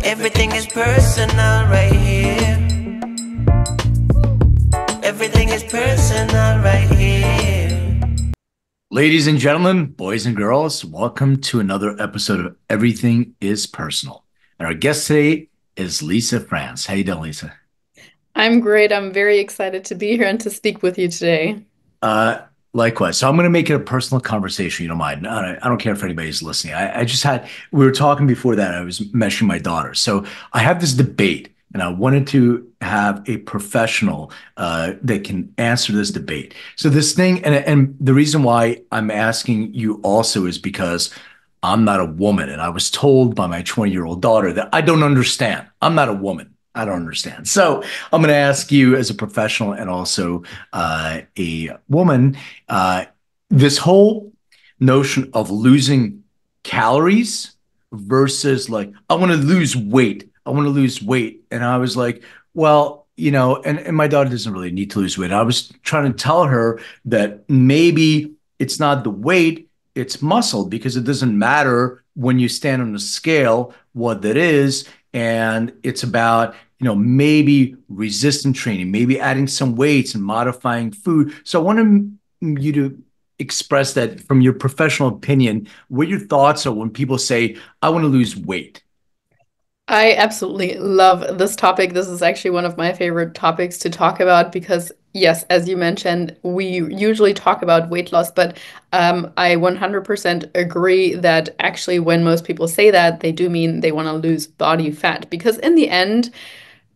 Everything is personal right here. Everything is personal right here. Ladies and gentlemen, boys and girls, welcome to another episode of Everything is Personal. And our guest today is Lisa Franz. How you doing, Lisa? I'm great. I'm very excited to be here and to speak with you today. Uh, Likewise. So I'm going to make it a personal conversation. You don't mind. I don't care if anybody's listening. I just had, we were talking before that. I was mentioning my daughter. So I have this debate and I wanted to have a professional that can answer this debate. So this thing, and the reason why I'm asking you also is because I'm not a woman. And I was told by my 20-year-old daughter that I don't understand. I'm not a woman. I don't understand. So I'm going to ask you as a professional and also a woman, this whole notion of losing calories versus like, I want to lose weight. I want to lose weight. And I was like, well, and my daughter doesn't really need to lose weight. I was trying to tell her that maybe it's not the weight, it's muscle, because it doesn't matter when you stand on the scale what that is. And it's about maybe resistance training, maybe adding some weights and modifying food. So I want you to express that from your professional opinion, what your thoughts are when people say, I want to lose weight. I absolutely love this topic. This is actually one of my favorite topics to talk about because, yes, as you mentioned, we usually talk about weight loss, but I 100% agree that actually when most people say that, they do mean they want to lose body fat because in the end,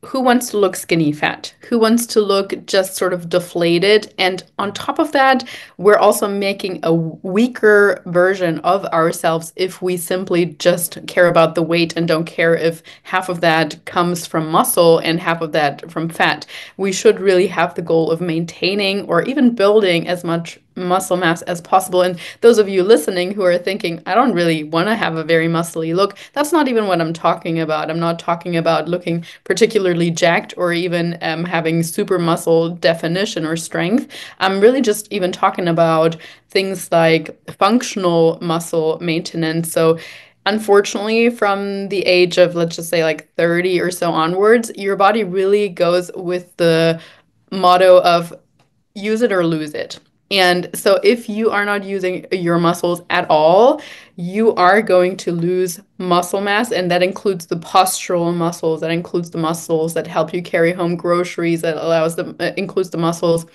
who wants to look skinny fat? Who wants to look just sort of deflated? And on top of that, we're also making a weaker version of ourselves if we simply just care about the weight and don't care if half of that comes from muscle and half of that from fat. We should really have the goal of maintaining or even building as much muscle mass as possible. And those of you listening who are thinking, I don't really want to have a very muscly look, that's not even what I'm talking about. I'm not talking about looking particularly jacked or even having super muscle definition or strength. I'm really just even talking about things like functional muscle maintenance. So unfortunately, from the age of, let's just say like 30 or so onwards, your body really goes with the motto of use it or lose it. And so if you are not using your muscles at all, you are going to lose muscle mass, and that includes the postural muscles, that includes the muscles that help you carry home groceries, that allows them includes the muscles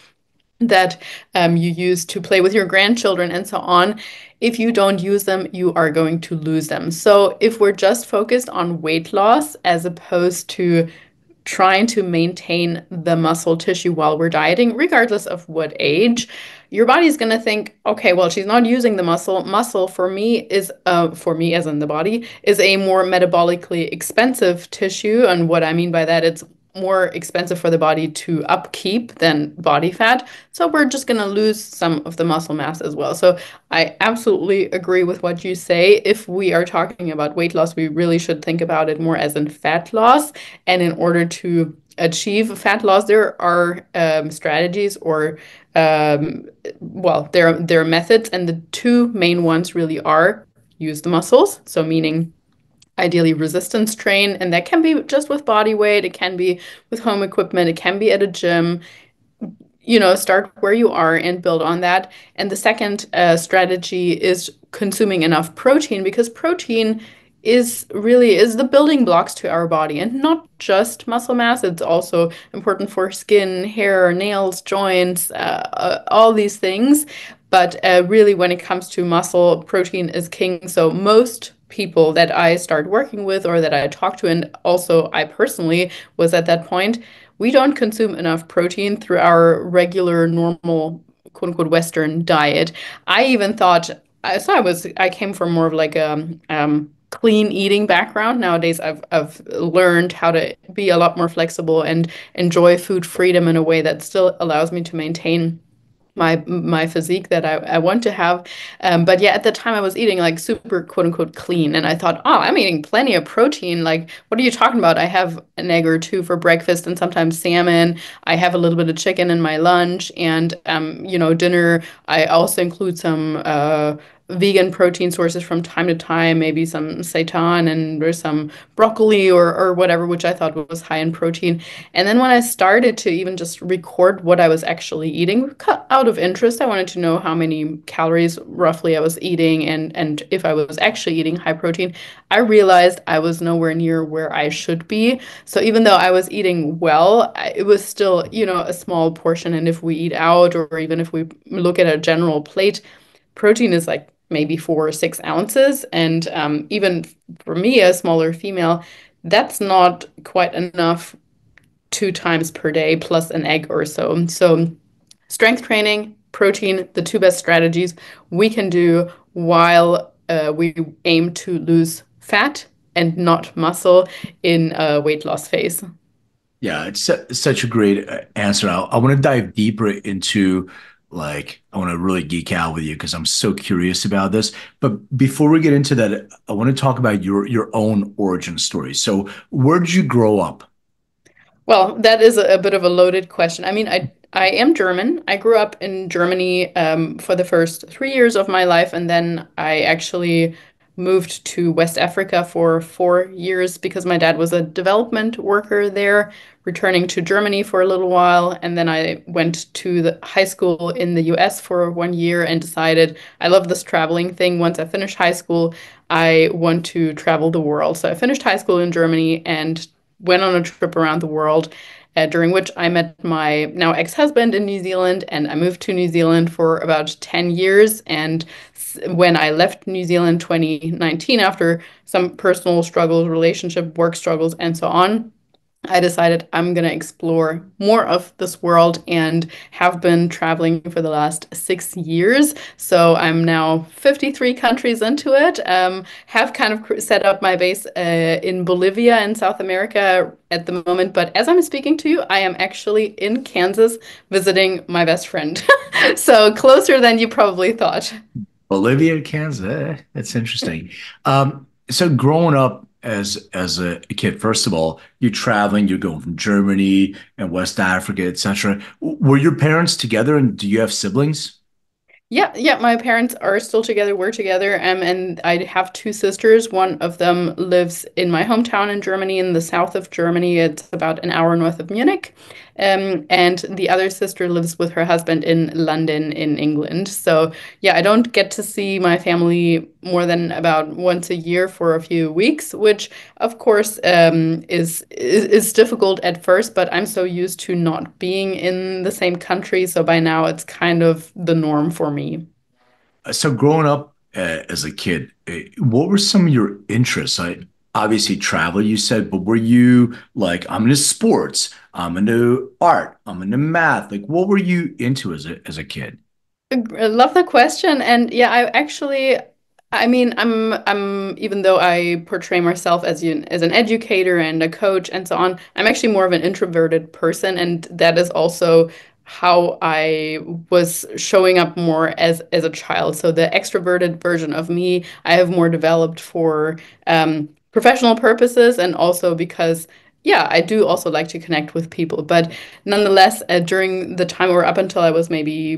that you use to play with your grandchildren and so on. If you don't use them, you are going to lose them. So if we're just focused on weight loss as opposed to trying to maintain the muscle tissue while we're dieting, regardless of what age, your body's going to think, okay, well, she's not using the muscle. Muscle for me as in the body, is a more metabolically expensive tissue. And what I mean by that, it's more expensive for the body to upkeep than body fat. So we're just going to lose some of the muscle mass as well. So I absolutely agree with what you say. If we are talking about weight loss, we really should think about it more as in fat loss. And in order to achieve fat loss, there are strategies or there are methods, and the two main ones really are use the muscles, so meaning ideally resistance train, and that can be just with body weight, it can be with home equipment, it can be at a gym. Start where you are and build on that. And the second strategy is consuming enough protein, because protein is the building blocks to our body, and not just muscle mass. It's also important for skin, hair, nails, joints, all these things. But really, when it comes to muscle, protein is king. So most people that I start working with or that I talk to, and also I personally was at that point, we don't consume enough protein through our regular, normal, quote unquote, Western diet. I even thought, I came from more of like a clean eating background. Nowadays, I've learned how to be a lot more flexible and enjoy food freedom in a way that still allows me to maintain my physique that I want to have. But yeah, at the time I was eating like super quote unquote clean. And I thought, oh, I'm eating plenty of protein. Like, what are you talking about? I have an egg or two for breakfast and sometimes salmon. I have a little bit of chicken in my lunch and, dinner. I also include some vegan protein sources from time to time, maybe some seitan and there's some broccoli or whatever, which I thought was high in protein. And then when I started to even just record what I was actually eating, out of interest, I wanted to know how many calories roughly I was eating and if I was actually eating high protein, I realized I was nowhere near where I should be. So even though I was eating well, it was still, a small portion. And if we eat out, or even if we look at a general plate, protein is like maybe 4 or 6 ounces. And even for me, a smaller female, that's not quite enough 2 times per day plus an egg or so. So strength training, protein, the two best strategies we can do while we aim to lose fat and not muscle in a weight loss phase. Yeah, it's such a great answer. I want to dive deeper into I want to really geek out with you because I'm so curious about this. But before we get into that, I want to talk about your own origin story. So, where did you grow up? Well, that is a bit of a loaded question. I mean, I am German. I grew up in Germany for the first 3 years of my life, and then I actually moved to West Africa for 4 years because my dad was a development worker there, returning to Germany for a little while. And then I went to the high school in the US for 1 year and decided I love this traveling thing. Once I finished high school, I want to travel the world. So I finished high school in Germany and went on a trip around the world, during which I met my now ex-husband in New Zealand, and I moved to New Zealand for about 10 years. And when I left New Zealand 2019, after some personal struggles, relationship, work struggles, and so on, I decided I'm going to explore more of this world and have been traveling for the last 6 years. So I'm now 53 countries into it. Have kind of set up my base in Bolivia in South America at the moment. But as I'm speaking to you, I am actually in Kansas visiting my best friend. So closer than you probably thought. Bolivia, Kansas. That's interesting. So growing up as a kid, first of all, you're traveling, you're going from Germany and West Africa, etc. Were your parents together, and do you have siblings? Yeah, yeah, my parents are still together, we're together, and I have two sisters. One of them lives in my hometown in Germany, in the south of Germany. It's about an hour north of Munich. And the other sister lives with her husband in London, in England. So, yeah, I don't get to see my family more than about once a year for a few weeks, which of course is difficult at first, but I'm so used to not being in the same country, so by now it's kind of the norm for me. So growing up as a kid, what were some of your interests? Obviously travel, you said, but were you like, I'm into sports, I'm into art, I'm into math? Like, what were you into as a kid? I love the question. And yeah, I mean, I'm even though I portray myself as an educator and a coach and so on, I'm actually more of an introverted person, and that is also how I was showing up more as a child. So the extroverted version of me, I have more developed for professional purposes, and also because yeah, I do also like to connect with people. But nonetheless, during the time or up until I was maybe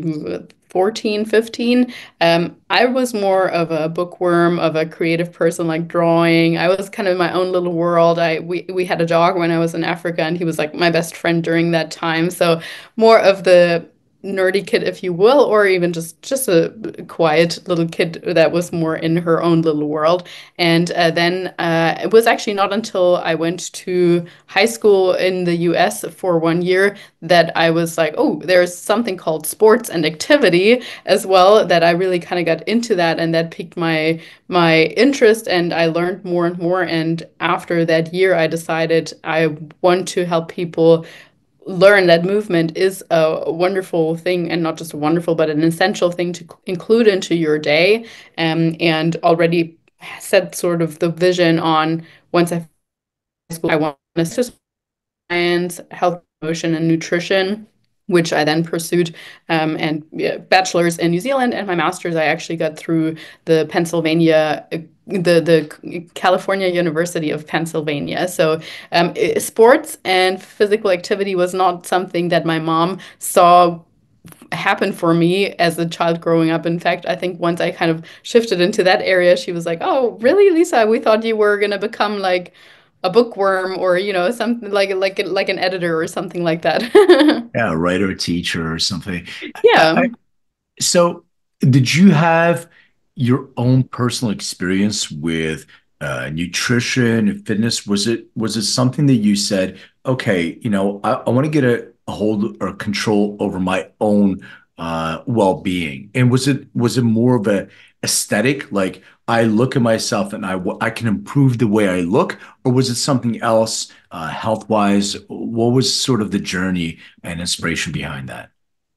14, 15, I was more of a bookworm, of a creative person, like drawing. I was kind of in my own little world. We had a dog when I was in Africa, and he was like my best friend during that time. So more of the nerdy kid, if you will, or even just a quiet little kid that was more in her own little world. And then it was actually not until I went to high school in the US for 1 year that I was like, oh, there's something called sports and activity as well, that I really kind of got into that, and that piqued my interest, and I learned more and more. And after that year, I decided I want to help people learn that movement is a wonderful thing, and not just a wonderful, but an essential thing to include into your day. And already set sort of the vision on once I school, I want to science, health promotion, and nutrition, which I then pursued, and yeah, bachelor's in New Zealand, and my master's I actually got through the the California University of Pennsylvania. So sports and physical activity was not something that my mom saw happened for me as a child growing up. In fact, I think once I kind of shifted into that area, she was like, "Oh, really, Lisa? We thought you were gonna become like a bookworm or, something like an editor or something like that." Yeah, a writer, teacher, or something. Yeah. So, did you have your own personal experience with nutrition and fitness? Was it something that you said, okay, I want to get a hold or control over my own well-being? And was it more of a aesthetic, like I look at myself and I can improve the way I look, or was it something else, health-wise? What was sort of the journey and inspiration behind that?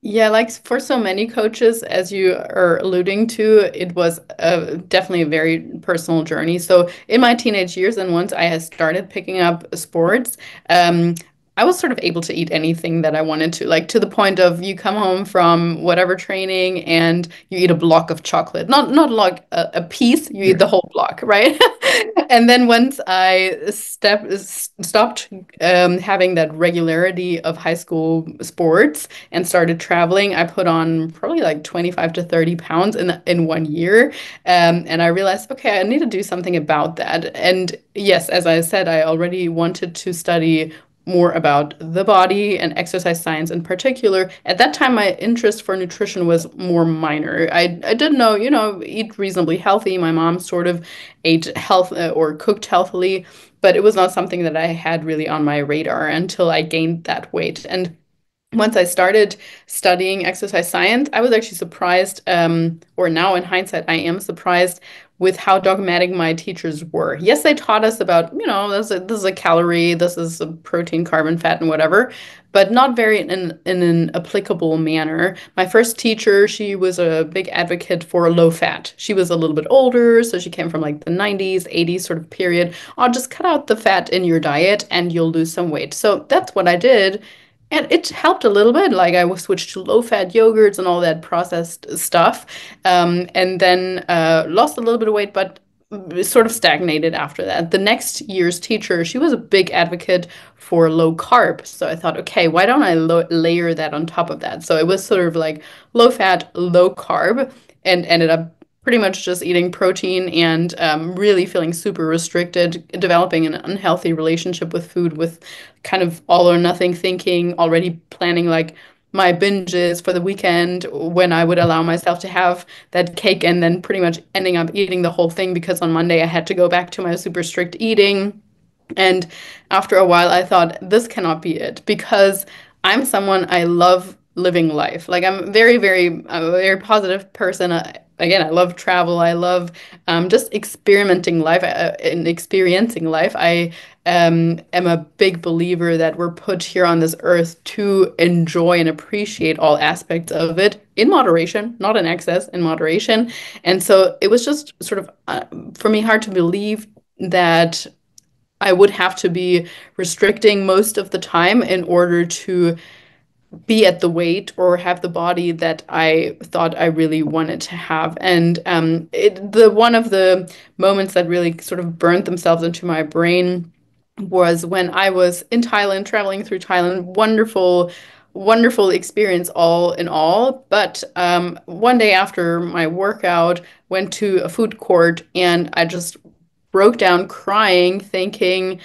Yeah, like for so many coaches, as you are alluding to, it was definitely a very personal journey. So in my teenage years, and once I had started picking up sports, um, I was sort of able to eat anything that I wanted to, like to the point of you come home from whatever training and you eat a block of chocolate, not like a piece, you eat the whole block, right? And then once I stopped having that regularity of high school sports and started traveling, I put on probably like 25 to 30 pounds in 1 year. And I realized, okay, I need to do something about that. And yes, as I said, I already wanted to study more about the body and exercise science in particular. At that time, my interest for nutrition was more minor. I did know, eat reasonably healthy. My mom sort of ate health or cooked healthily, but it was not something that I had really on my radar until I gained that weight. And once I started studying exercise science, I was actually surprised, or now in hindsight, I am surprised with how dogmatic my teachers were. Yes, they taught us about, this is a calorie, this is a protein, carbon, fat, and whatever, but not very in an applicable manner. My first teacher, she was a big advocate for low fat. She was a little bit older, so she came from like the 90s, 80s sort of period. I'll just cut out the fat in your diet and you'll lose some weight. So that's what I did. And it helped a little bit. Like I switched to low-fat yogurts and all that processed stuff, and then lost a little bit of weight, but sort of stagnated after that. The next year's teacher, she was a big advocate for low carb. So I thought, okay, why don't I layer that on top of that? So it was sort of like low fat, low carb, and ended up pretty much just eating protein and really feeling super restricted, developing an unhealthy relationship with food, with kind of all or nothing thinking, already planning like my binges for the weekend when I would allow myself to have that cake and then pretty much ending up eating the whole thing because on Monday I had to go back to my super strict eating. And after a while, I thought, this cannot be it because I'm someone I love living life. Like I'm a very positive person. Again, I love travel. I love just experimenting life and experiencing life. I am a big believer that we're put here on this earth to enjoy and appreciate all aspects of it in moderation, not in excess, in moderation. And so it was just sort of for me hard to believe that I would have to be restricting most of the time in order to be at the weight or have the body that I thought I really wanted to have. And the one of the moments that really sort of burned themselves into my brain was when I was in Thailand, traveling through Thailand. Wonderful, wonderful experience all in all. But one day after my workout, went to a food court and I just broke down crying, thinking,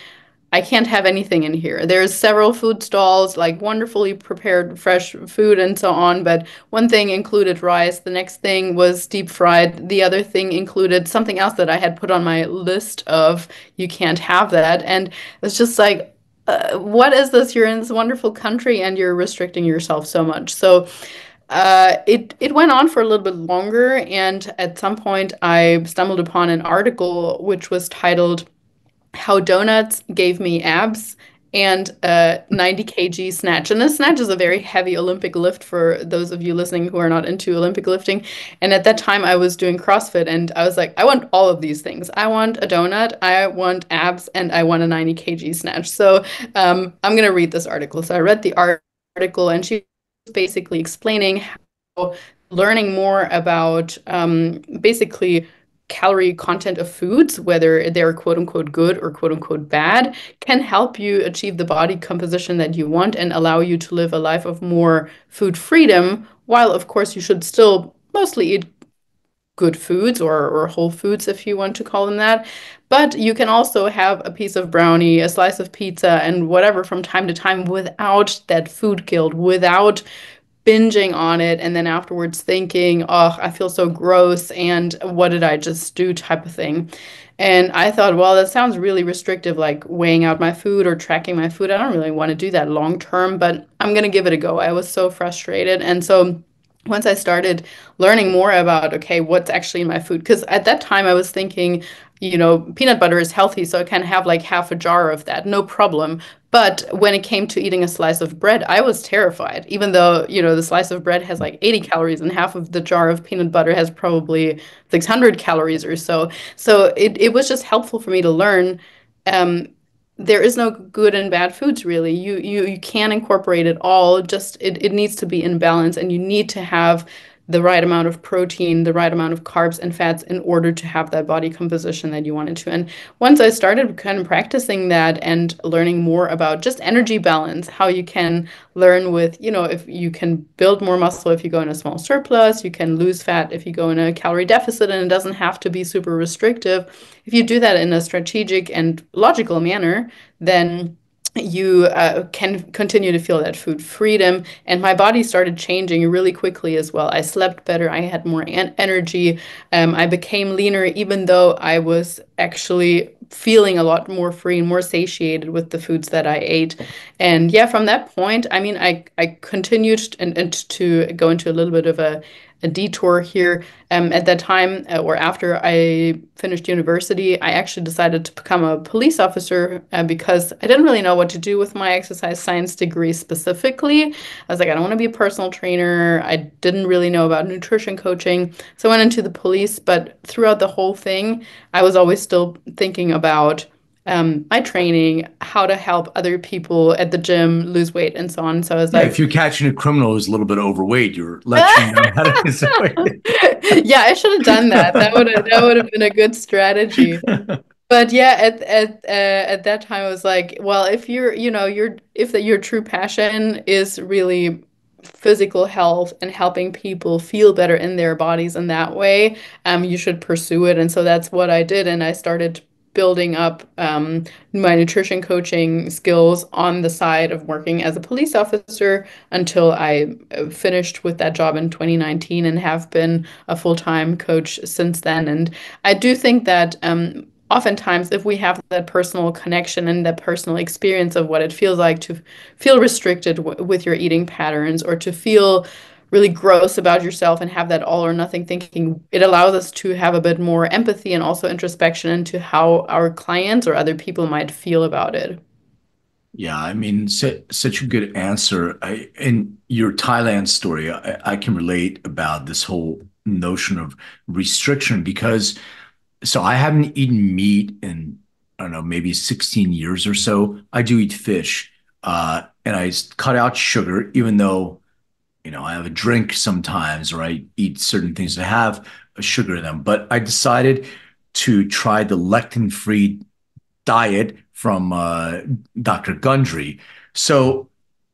I can't have anything in here. There's several food stalls, like wonderfully prepared fresh food and so on, but one thing included rice, the next thing was deep fried, the other thing included something else that I had put on my list of you can't have that. And it's just like, what is this? You're in this wonderful country and you're restricting yourself so much. So it went on for a little bit longer, and at some point I stumbled upon an article which was titled "How Donuts Gave Me Abs" and 90 kg snatch. And this snatch is a very heavy Olympic lift for those of you listening who are not into Olympic lifting. And at that time, I was doing CrossFit and I was like, I want all of these things. I want a donut, I want abs, and I want a 90 kg snatch. So I'm going to read this article. So I read the article and she was basically explaining how learning more about basically calorie content of foods, whether they're quote unquote good or quote unquote bad, can help you achieve the body composition that you want and allow you to live a life of more food freedom while of course you should still mostly eat good foods or whole foods if you want to call them that. But you can also have a piece of brownie, a slice of pizza, and whatever from time to time without that food guilt, without binging on it and then afterwards thinking, oh, I feel so gross and what did I just do type of thing. And I thought, well, that sounds really restrictive, like weighing out my food or tracking my food. I don't really want to do that long term, but I'm going to give it a go. I was so frustrated. And so once I started learning more about, okay, what's actually in my food, because at that time I was thinking, peanut butter is healthy, so I can have like half a jar of that, no problem. But when it came to eating a slice of bread, I was terrified, even though, the slice of bread has like 80 calories and half of the jar of peanut butter has probably 600 calories or so. So it was just helpful for me to learn um, there is no good and bad foods really. You can incorporate it all, just it needs to be in balance and you need to have the right amount of protein, the right amount of carbs and fats in order to have that body composition that you wanted to. And once I started kind of practicing that and learning more about just energy balance, how you can learn with, if you can build more muscle if you go in a small surplus, you can lose fat if you go in a calorie deficit, and it doesn't have to be super restrictive. If you do that in a strategic and logical manner, then you can continue to feel that food freedom. And my body started changing really quickly as well. I slept better. I had more energy. I became leaner, even though I was actually feeling a lot more free and more satiated with the foods that I ate. And yeah, from that point, I mean, I continued and to go into a little bit of a detour here. At that time, or after I finished university, I actually decided to become a police officer because I didn't really know what to do with my exercise science degree specifically. I was like, I don't want to be a personal trainer. I didn't really know about nutrition coaching. So I went into the police, but throughout the whole thing, I was always still thinking about my training, how to help other people at the gym lose weight, and so on. So I was Yeah, like, if you're catching a criminal who's a little bit overweight, you're lecturing them how to lose weight. yeah, I should have done that. That would have been a good strategy. But yeah, at that time, I was like, well, if your true passion is really physical health and helping people feel better in their bodies in that way, you should pursue it. And so that's what I did, and I started building up my nutrition coaching skills on the side of working as a police officer until I finished with that job in 2019 and have been a full-time coach since then. And I do think that oftentimes, if we have that personal connection and that personal experience of what it feels like to feel restricted with your eating patterns or to feel really gross about yourself and have that all or nothing thinking, it allows us to have a bit more empathy and also introspection into how our clients or other people might feel about it. Yeah, I mean, such a good answer. In your Thailand story, I can relate about this whole notion of restriction because so I haven't eaten meat in, I don't know, maybe 16 years or so. I do eat fish, and I cut out sugar, even though, I have a drink sometimes or I eat certain things that have a sugar in them. But I decided to try the lectin-free diet from Dr. Gundry. So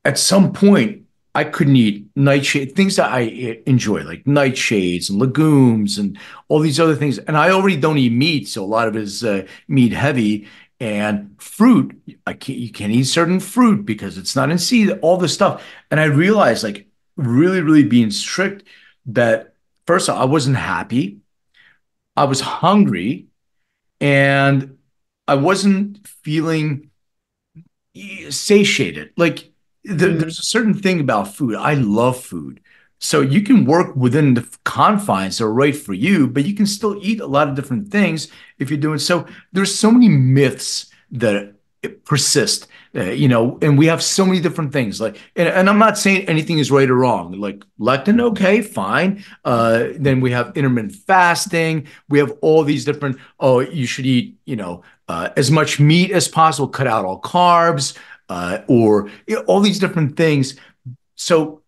at some point, I couldn't eat nightshade, things that I enjoy, like nightshades and legumes and all these other things. And I already don't eat meat, so a lot of it is meat heavy. And fruit, you can't eat certain fruit because it's not in seed, all this stuff. And I realized, like, really, really being strict that first of all, I wasn't happy. I was hungry and I wasn't feeling satiated. Like Mm. there's a certain thing about food. I love food. So you can work within the confines that are right for you, but you can still eat a lot of different things if you're doing so. There's so many myths that persist, and we have so many different things. Like, and I'm not saying anything is right or wrong. Like lectin, okay, fine. Then we have intermittent fasting. We have all these different. Oh, you should eat, as much meat as possible. Cut out all carbs or all these different things. So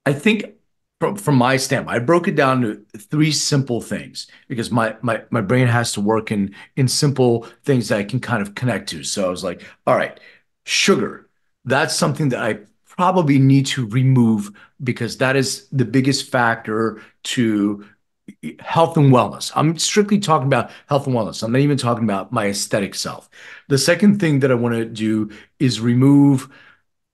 I think from my standpoint, I broke it down to three simple things because my brain has to work in simple things that I can kind of connect to. So I was like, all right, sugar. That's something that I probably need to remove because that is the biggest factor to health and wellness. I'm strictly talking about health and wellness. I'm not even talking about my aesthetic self. The second thing that I want to do is remove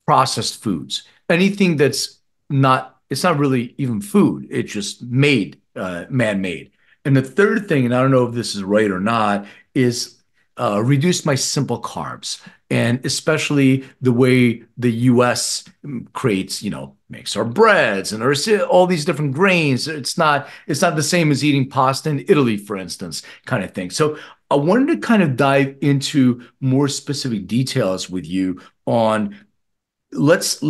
processed foods. Anything that's not, it's not really even food. It's just made, man-made. And the third thing, and I don't know if this is right or not, is reduce my simple carbs. And especially the way the US creates, makes our breads and our, all these different grains. It's not the same as eating pasta in Italy, for instance, kind of thing. So I wanted to kind of dive into more specific details with you on let's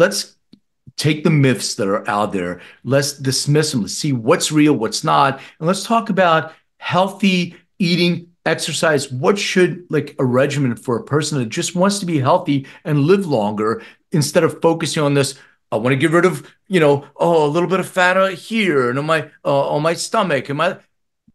take the myths that are out there. Let's dismiss them. Let's see what's real, what's not, and let's talk about healthy eating, exercise. What should like a regimen for a person that just wants to be healthy and live longer instead of focusing on this. I want to get rid of, a little bit of fat here and on my stomach and my.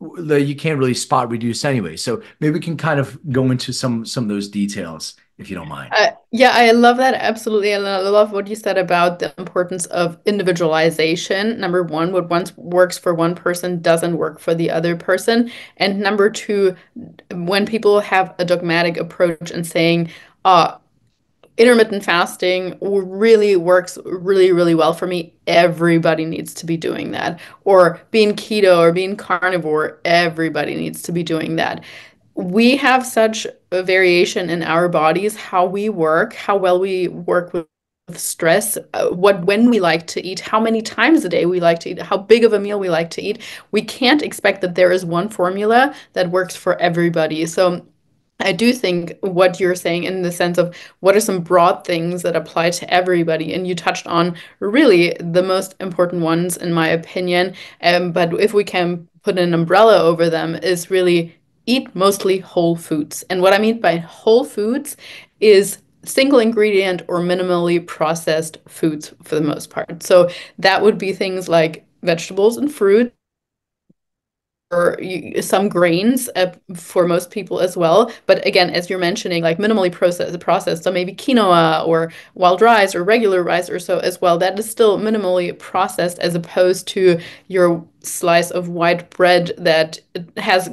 You can't really spot reduce anyway. So maybe we can kind of go into some of those details if you don't mind. Yeah, I love that. Absolutely. And I love what you said about the importance of individualization. Number one, what once works for one person doesn't work for the other person. And number two, when people have a dogmatic approach and saying, intermittent fasting really works really, really well for me. Everybody needs to be doing that. Or being keto or being carnivore, everybody needs to be doing that. We have such a variation in our bodies, how we work, how well we work with stress, when we like to eat, how many times a day we like to eat, how big of a meal we like to eat. We can't expect that there is one formula that works for everybody. So I do think what you're saying in the sense of what are some broad things that apply to everybody, and you touched on really the most important ones in my opinion. But if we can put an umbrella over them, is really eat mostly whole foods. And what I mean by whole foods is single ingredient or minimally processed foods for the most part. So that would be things like vegetables and fruit or some grains for most people as well. But again, as you're mentioning, like minimally processed, so maybe quinoa or wild rice or regular rice or so as well. That is still minimally processed as opposed to your slice of white bread that has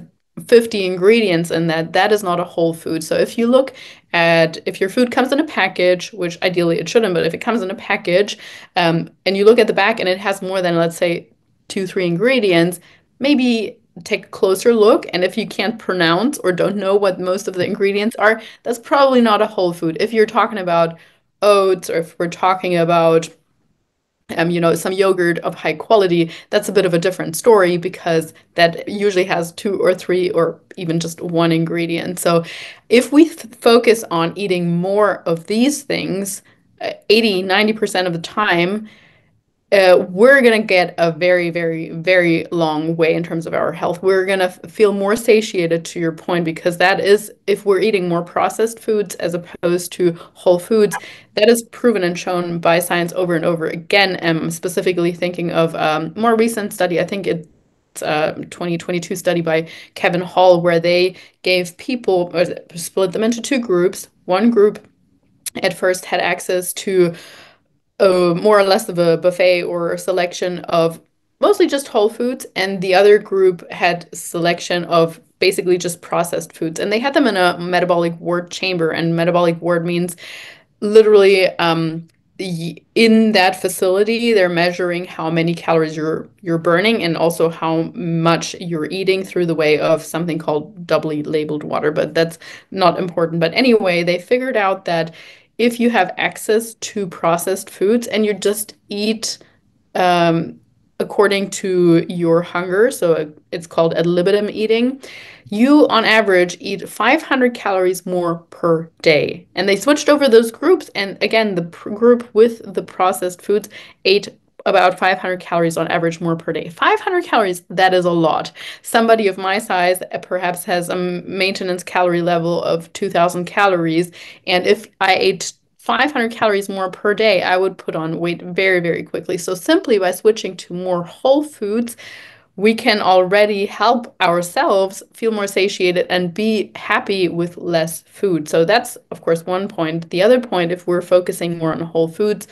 50 ingredients in that. That is not a whole food. So if you look at if your food comes in a package, which ideally it shouldn't, but if it comes in a package, and you look at the back and it has more than, let's say, 2, 3 ingredients, maybe take a closer look. And if you can't pronounce or don't know what most of the ingredients are, that's probably not a whole food. If you're talking about oats or if we're talking about some yogurt of high quality, that's a bit of a different story because that usually has 2 or 3 or even just one ingredient. So if we focus on eating more of these things, 80, 90% of the time, we're going to get a very, very, very long way in terms of our health. We're going to feel more satiated, to your point, because that is, if we're eating more processed foods as opposed to whole foods, that is proven and shown by science over and over again. I'm specifically thinking of a more recent study. I think it's a 2022 study by Kevin Hall, where they gave people, or split them into 2 groups. One group at first had access to more or less of a buffet or a selection of mostly just whole foods, and the other group had selection of basically just processed foods. And they had them in a metabolic ward chamber, and metabolic ward means literally in that facility, they're measuring how many calories you're burning and also how much you're eating through the way of something called doubly labeled water, but that's not important. But anyway, they figured out that if you have access to processed foods and you just eat according to your hunger, so it's called ad libitum eating, you on average eat 500 calories more per day. And they switched over those groups. And again, the group with the processed foods ate about 500 calories on average more per day. 500 calories, that is a lot. Somebody of my size perhaps has a maintenance calorie level of 2,000 calories. And if I ate 500 calories more per day, I would put on weight very, very quickly. So simply by switching to more whole foods, we can already help ourselves feel more satiated and be happy with less food. So that's, of course, one point. The other point, if we're focusing more on whole foods,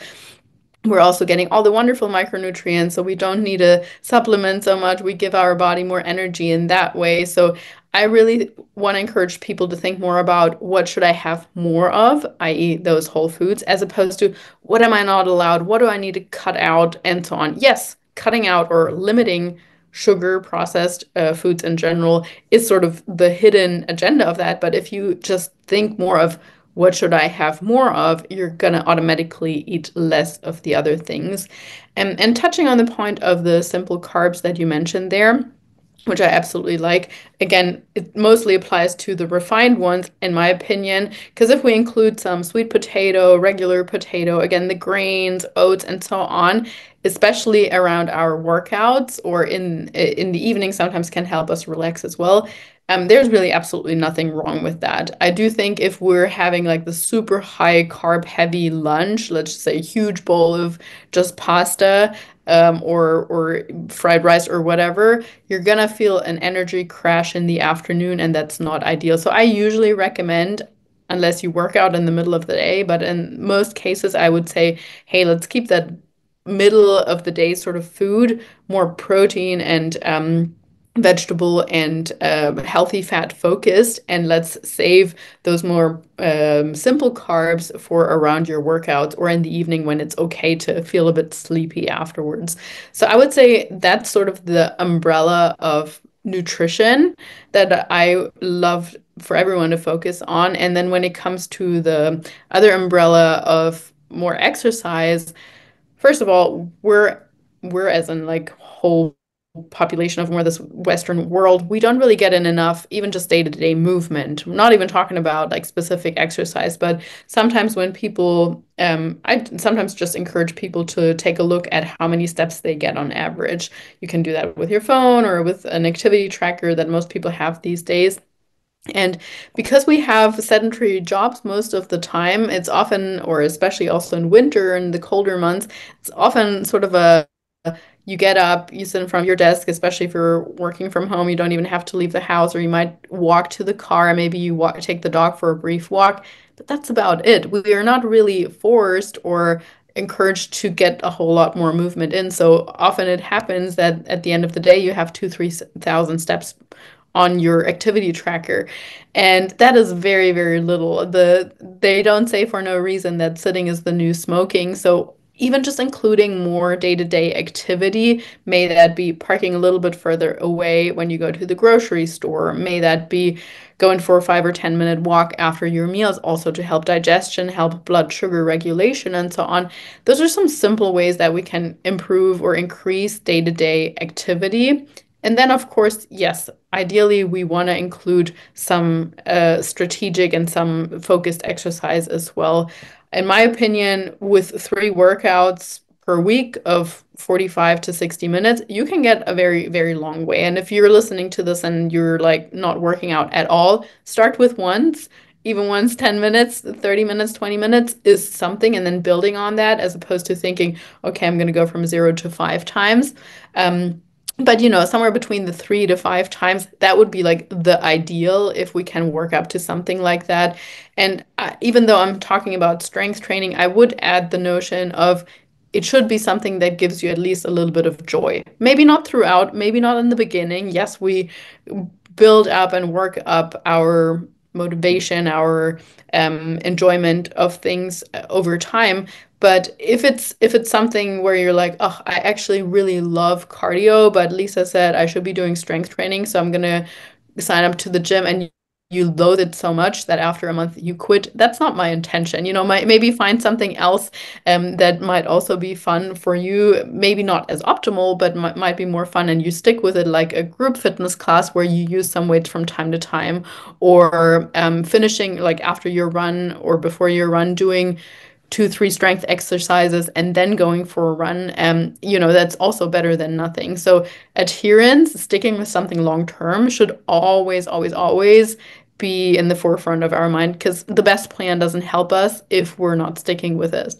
We're also getting all the wonderful micronutrients, so we don't need to supplement so much. We give our body more energy in that way. So I really want to encourage people to think more about what should I have more of, i.e., those whole foods, as opposed to what am I not allowed? What do I need to cut out, and so on. Yes, cutting out or limiting sugar processed foods in general is sort of the hidden agenda of that. But if you just think more of what should I have more of, you're going to automatically eat less of the other things. And touching on the point of the simple carbs that you mentioned there, which I absolutely like. Again, it mostly applies to the refined ones, in my opinion, because if we include some sweet potato, regular potato, again, the grains, oats, and so on, especially around our workouts or in the evening, sometimes can help us relax as well. There's really absolutely nothing wrong with that. I do think if we're having like the super high carb heavy lunch, let's just say a huge bowl of just pasta, or fried rice or whatever, you're gonna feel an energy crash in the afternoon, and that's not ideal. So I usually recommend, unless you work out in the middle of the day, but in most cases, I would say, hey, let's keep that middle of the day sort of food more protein and vegetable and healthy fat focused, and let's save those more simple carbs for around your workouts or in the evening when it's okay to feel a bit sleepy afterwards. So I would say that's sort of the umbrella of nutrition that I love for everyone to focus on. And then when it comes to the other umbrella of more exercise, first of all, we're as in like whole population of more this Western world, we don't really get in enough, even just day-to-day movement. I'm not even talking about like specific exercise, but sometimes when people, I sometimes just encourage people to take a look at how many steps they get on average. You can do that with your phone or with an activity tracker that most people have these days. And because we have sedentary jobs most of the time, it's often, or especially also in winter and the colder months, it's often sort of a you get up, you sit in front of your desk, especially if you're working from home, you don't even have to leave the house, or you might walk to the car, maybe you walk, take the dog for a brief walk, but that's about it. We are not really forced or encouraged to get a whole lot more movement in. So often it happens that at the end of the day, you have 3,000 steps on your activity tracker. And that is very, very little. They don't say for no reason that sitting is the new smoking. So even just including more day-to-day activity, may that be parking a little bit further away when you go to the grocery store, may that be going for a 5 or 10 minute walk after your meals, also to help digestion, help blood sugar regulation, and so on. Those are some simple ways that we can improve or increase day-to-day activity. And then, of course, yes, ideally, we want to include some strategic and some focused exercise as well. In my opinion, with 3 workouts per week of 45 to 60 minutes, you can get a very, very long way. And if you're listening to this and you're like not working out at all, start with once. Even once 10 minutes, 30 minutes, 20 minutes is something, and then building on that as opposed to thinking, okay, I'm going to go from 0 to 5 times. But somewhere between the 3 to 5 times, that would be like the ideal if we can work up to something like that. And even though I'm talking about strength training, I would add the notion of it should be something that gives you at least a little bit of joy. Maybe not throughout, maybe not in the beginning. Yes, we build up and work up our motivation, our enjoyment of things over time. But if it's something where you're like, oh, I actually really love cardio, but Lisa said I should be doing strength training, so I'm gonna sign up to the gym, and you loathe it so much that after a month you quit. That's not my intention. Maybe find something else that might also be fun for you. Maybe not as optimal, but might be more fun, and you stick with it, like a group fitness class where you use some weights from time to time, or finishing like after your run or before your run, doing 2, 3 strength exercises and then going for a run. That's also better than nothing. So adherence, sticking with something long term, should always, always, always be in the forefront of our mind, because the best plan doesn't help us if we're not sticking with it.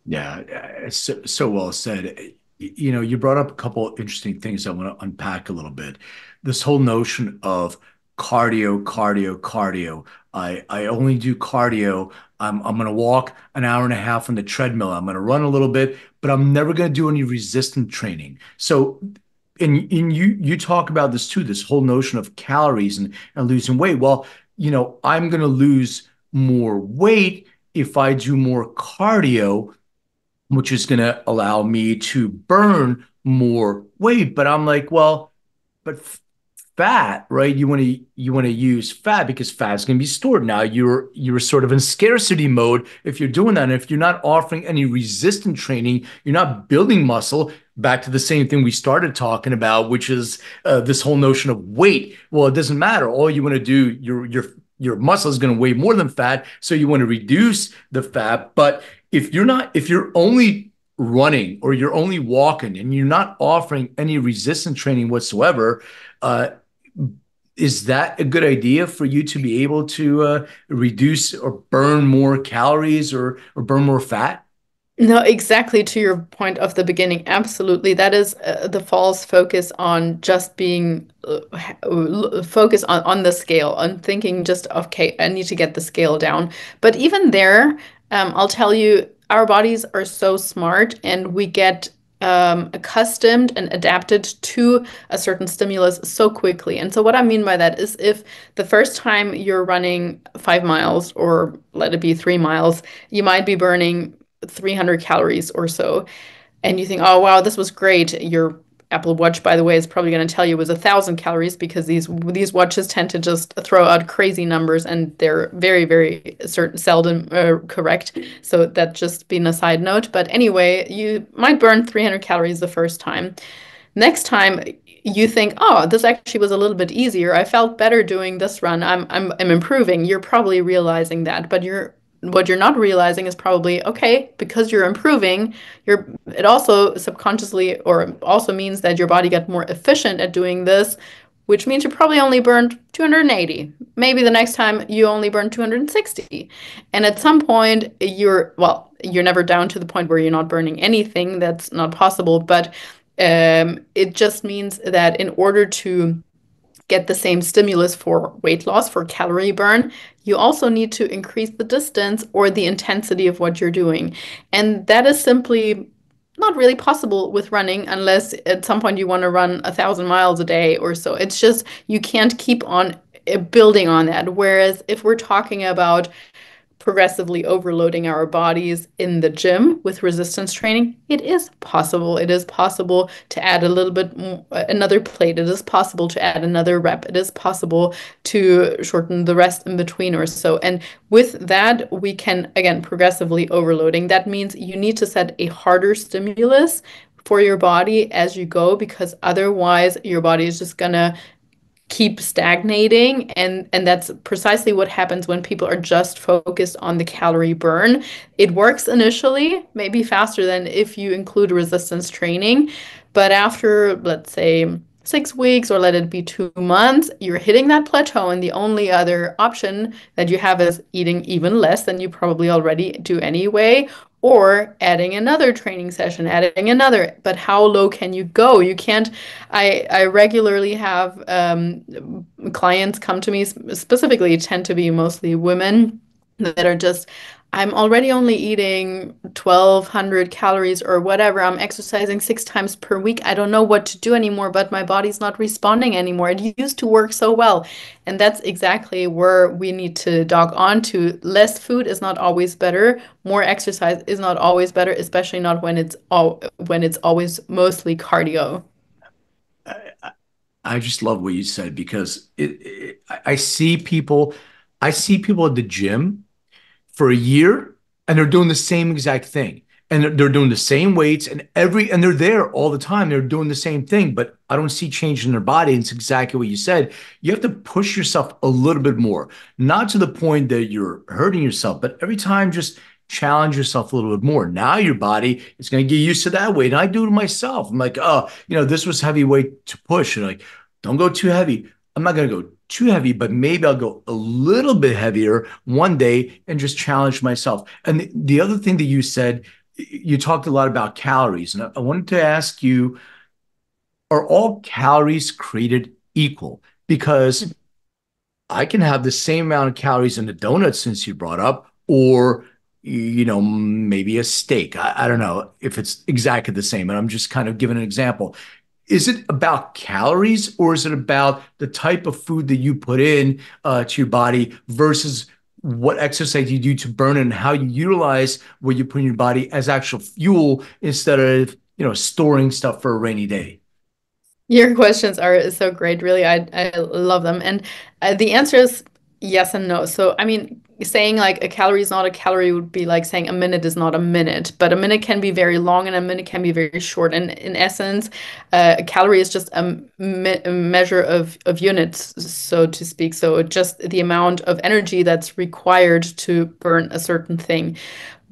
Yeah, so well said. You brought up a couple interesting things I want to unpack a little bit. This whole notion of cardio, cardio, cardio. I only do cardio. I'm gonna walk an hour and a half on the treadmill. I'm gonna run a little bit, but I'm never gonna do any resistance training. So, and you talk about this too, this whole notion of calories and losing weight. Well, I'm gonna lose more weight if I do more cardio, which is gonna allow me to burn more weight. But I'm like, well, but fat, right? You want to use fat because fat is going to be stored. Now you're sort of in scarcity mode if you're doing that. And if you're not offering any resistant training, you're not building muscle. Back to the same thing we started talking about, which is this whole notion of weight. Well, it doesn't matter. All you want to do, your muscle is going to weigh more than fat, so you want to reduce the fat. But if you're only running or you're only walking and you're not offering any resistance training whatsoever, uh, is that a good idea for you to be able to reduce or burn more calories or burn more fat? No, exactly to your point of the beginning. Absolutely. That is the false focus on just being focus on the scale, on thinking just, okay, I need to get the scale down. But even there, I'll tell you, our bodies are so smart and we get accustomed and adapted to a certain stimulus so quickly. And so, what I mean by that is if the first time you're running 5 miles or let it be 3 miles, you might be burning 300 calories or so. And you think, oh, wow, this was great. Your Apple Watch, by the way, is probably going to tell you it was 1,000 calories because these watches tend to just throw out crazy numbers and they're very, very certain, seldom correct. So that just being a side note. But anyway, you might burn 300 calories the first time. Next time, you think, oh, this actually was a little bit easier. I felt better doing this run. I'm improving. You're probably realizing that, but what you're not realizing is probably, okay, because you're improving, it also subconsciously or also means that your body got more efficient at doing this, which means you probably only burned 280. Maybe the next time you only burn 260. And at some point you're never down to the point where you're not burning anything. That's not possible, but it just means that in order to get the same stimulus for weight loss, for calorie burn, you also need to increase the distance or the intensity of what you're doing. And that is simply not really possible with running unless at some point you want to run 1,000 miles a day or so. It's just you can't keep on building on that. Whereas if we're talking about progressively overloading our bodies in the gym with resistance training, it is possible. It is possible to add a little bit more, another plate. It is possible to add another rep. It is possible to shorten the rest in between or so. And with that, we can, again, progressively overloading. That means you need to set a harder stimulus for your body as you go, because otherwise your body is just gonna keep stagnating, and that's precisely what happens when people are just focused on the calorie burn. It works initially, maybe faster than if you include resistance training, but after, let's say, 6 weeks or let it be 2 months, you're hitting that plateau, and the only other option that you have is eating even less than you probably already do anyway, or adding another training session, adding another. But how low can you go? You can't. I regularly have clients come to me, specifically tend to be mostly women that are just, I'm already only eating 1,200 calories or whatever. I'm exercising 6 times per week. I don't know what to do anymore, but my body's not responding anymore. It used to work so well. And that's exactly where we need to dog on to. Less food is not always better. More exercise is not always better, especially not when it's always mostly cardio. I just love what you said because I see people at the gym for a year and they're doing the same exact thing. And they're doing the same weights and they're there all the time. They're doing the same thing, but I don't see change in their body. It's exactly what you said. You have to push yourself a little bit more, not to the point that you're hurting yourself, but every time just challenge yourself a little bit more. Now your body is going to get used to that weight. And I do it myself. I'm like, oh, this was heavy weight to push. And like, don't go too heavy. I'm not going to go too heavy, but maybe I'll go a little bit heavier one day and just challenge myself. And the other thing that you said, you talked a lot about calories. And I wanted to ask you, are all calories created equal? Because I can have the same amount of calories in a donut since you brought up, or maybe a steak. I don't know if it's exactly the same, and I'm just kind of giving an example. Is it about calories, or is it about the type of food that you put in to your body versus what exercise you do to burn it and how you utilize what you put in your body as actual fuel instead of storing stuff for a rainy day? Your questions are so great. Really, I love them. And the answer is yes and no. So, I mean, saying like a calorie is not a calorie would be like saying a minute is not a minute, but a minute can be very long and a minute can be very short. And in essence, a calorie is just a measure of units, so to speak. So, just the amount of energy that's required to burn a certain thing.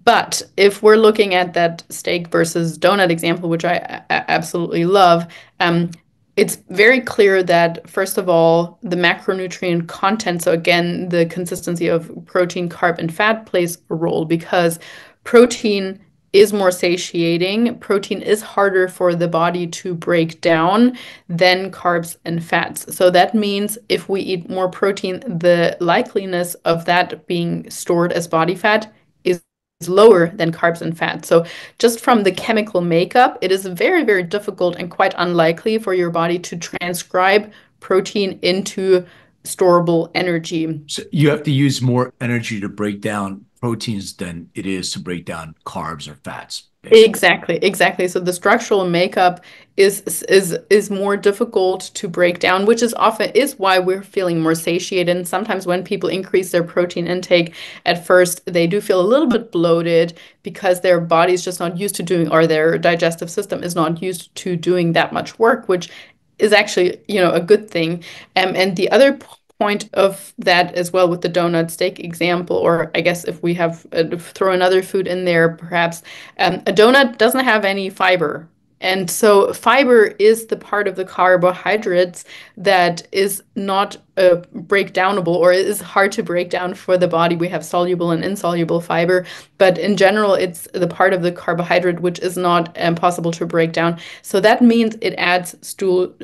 But if we're looking at that steak versus donut example, which I absolutely love, um, it's very clear that, first of all, the macronutrient content, so again, the consistency of protein, carb, and fat plays a role because protein is more satiating. Protein is harder for the body to break down than carbs and fats. So that means if we eat more protein, the likeliness of that being stored as body fat is lower than carbs and fats. So just from the chemical makeup, it is very, very difficult and quite unlikely for your body to transcribe protein into storable energy. So you have to use more energy to break down proteins than it is to break down carbs or fats, basically. Exactly, exactly. So the structural makeup is more difficult to break down, which is often is why we're feeling more satiated. And sometimes when people increase their protein intake, at first they do feel a little bit bloated because their body's just not used to doing, or their digestive system is not used to doing that much work, which is actually, a good thing. And the other point of that as well with the donut steak example, or I guess if we have throw another food in there, perhaps a donut doesn't have any fiber. And so fiber is the part of the carbohydrates that is not breakdownable or is hard to break down for the body. We have soluble and insoluble fiber, but in general, it's the part of the carbohydrate which is not possible to break down. So that means it adds stool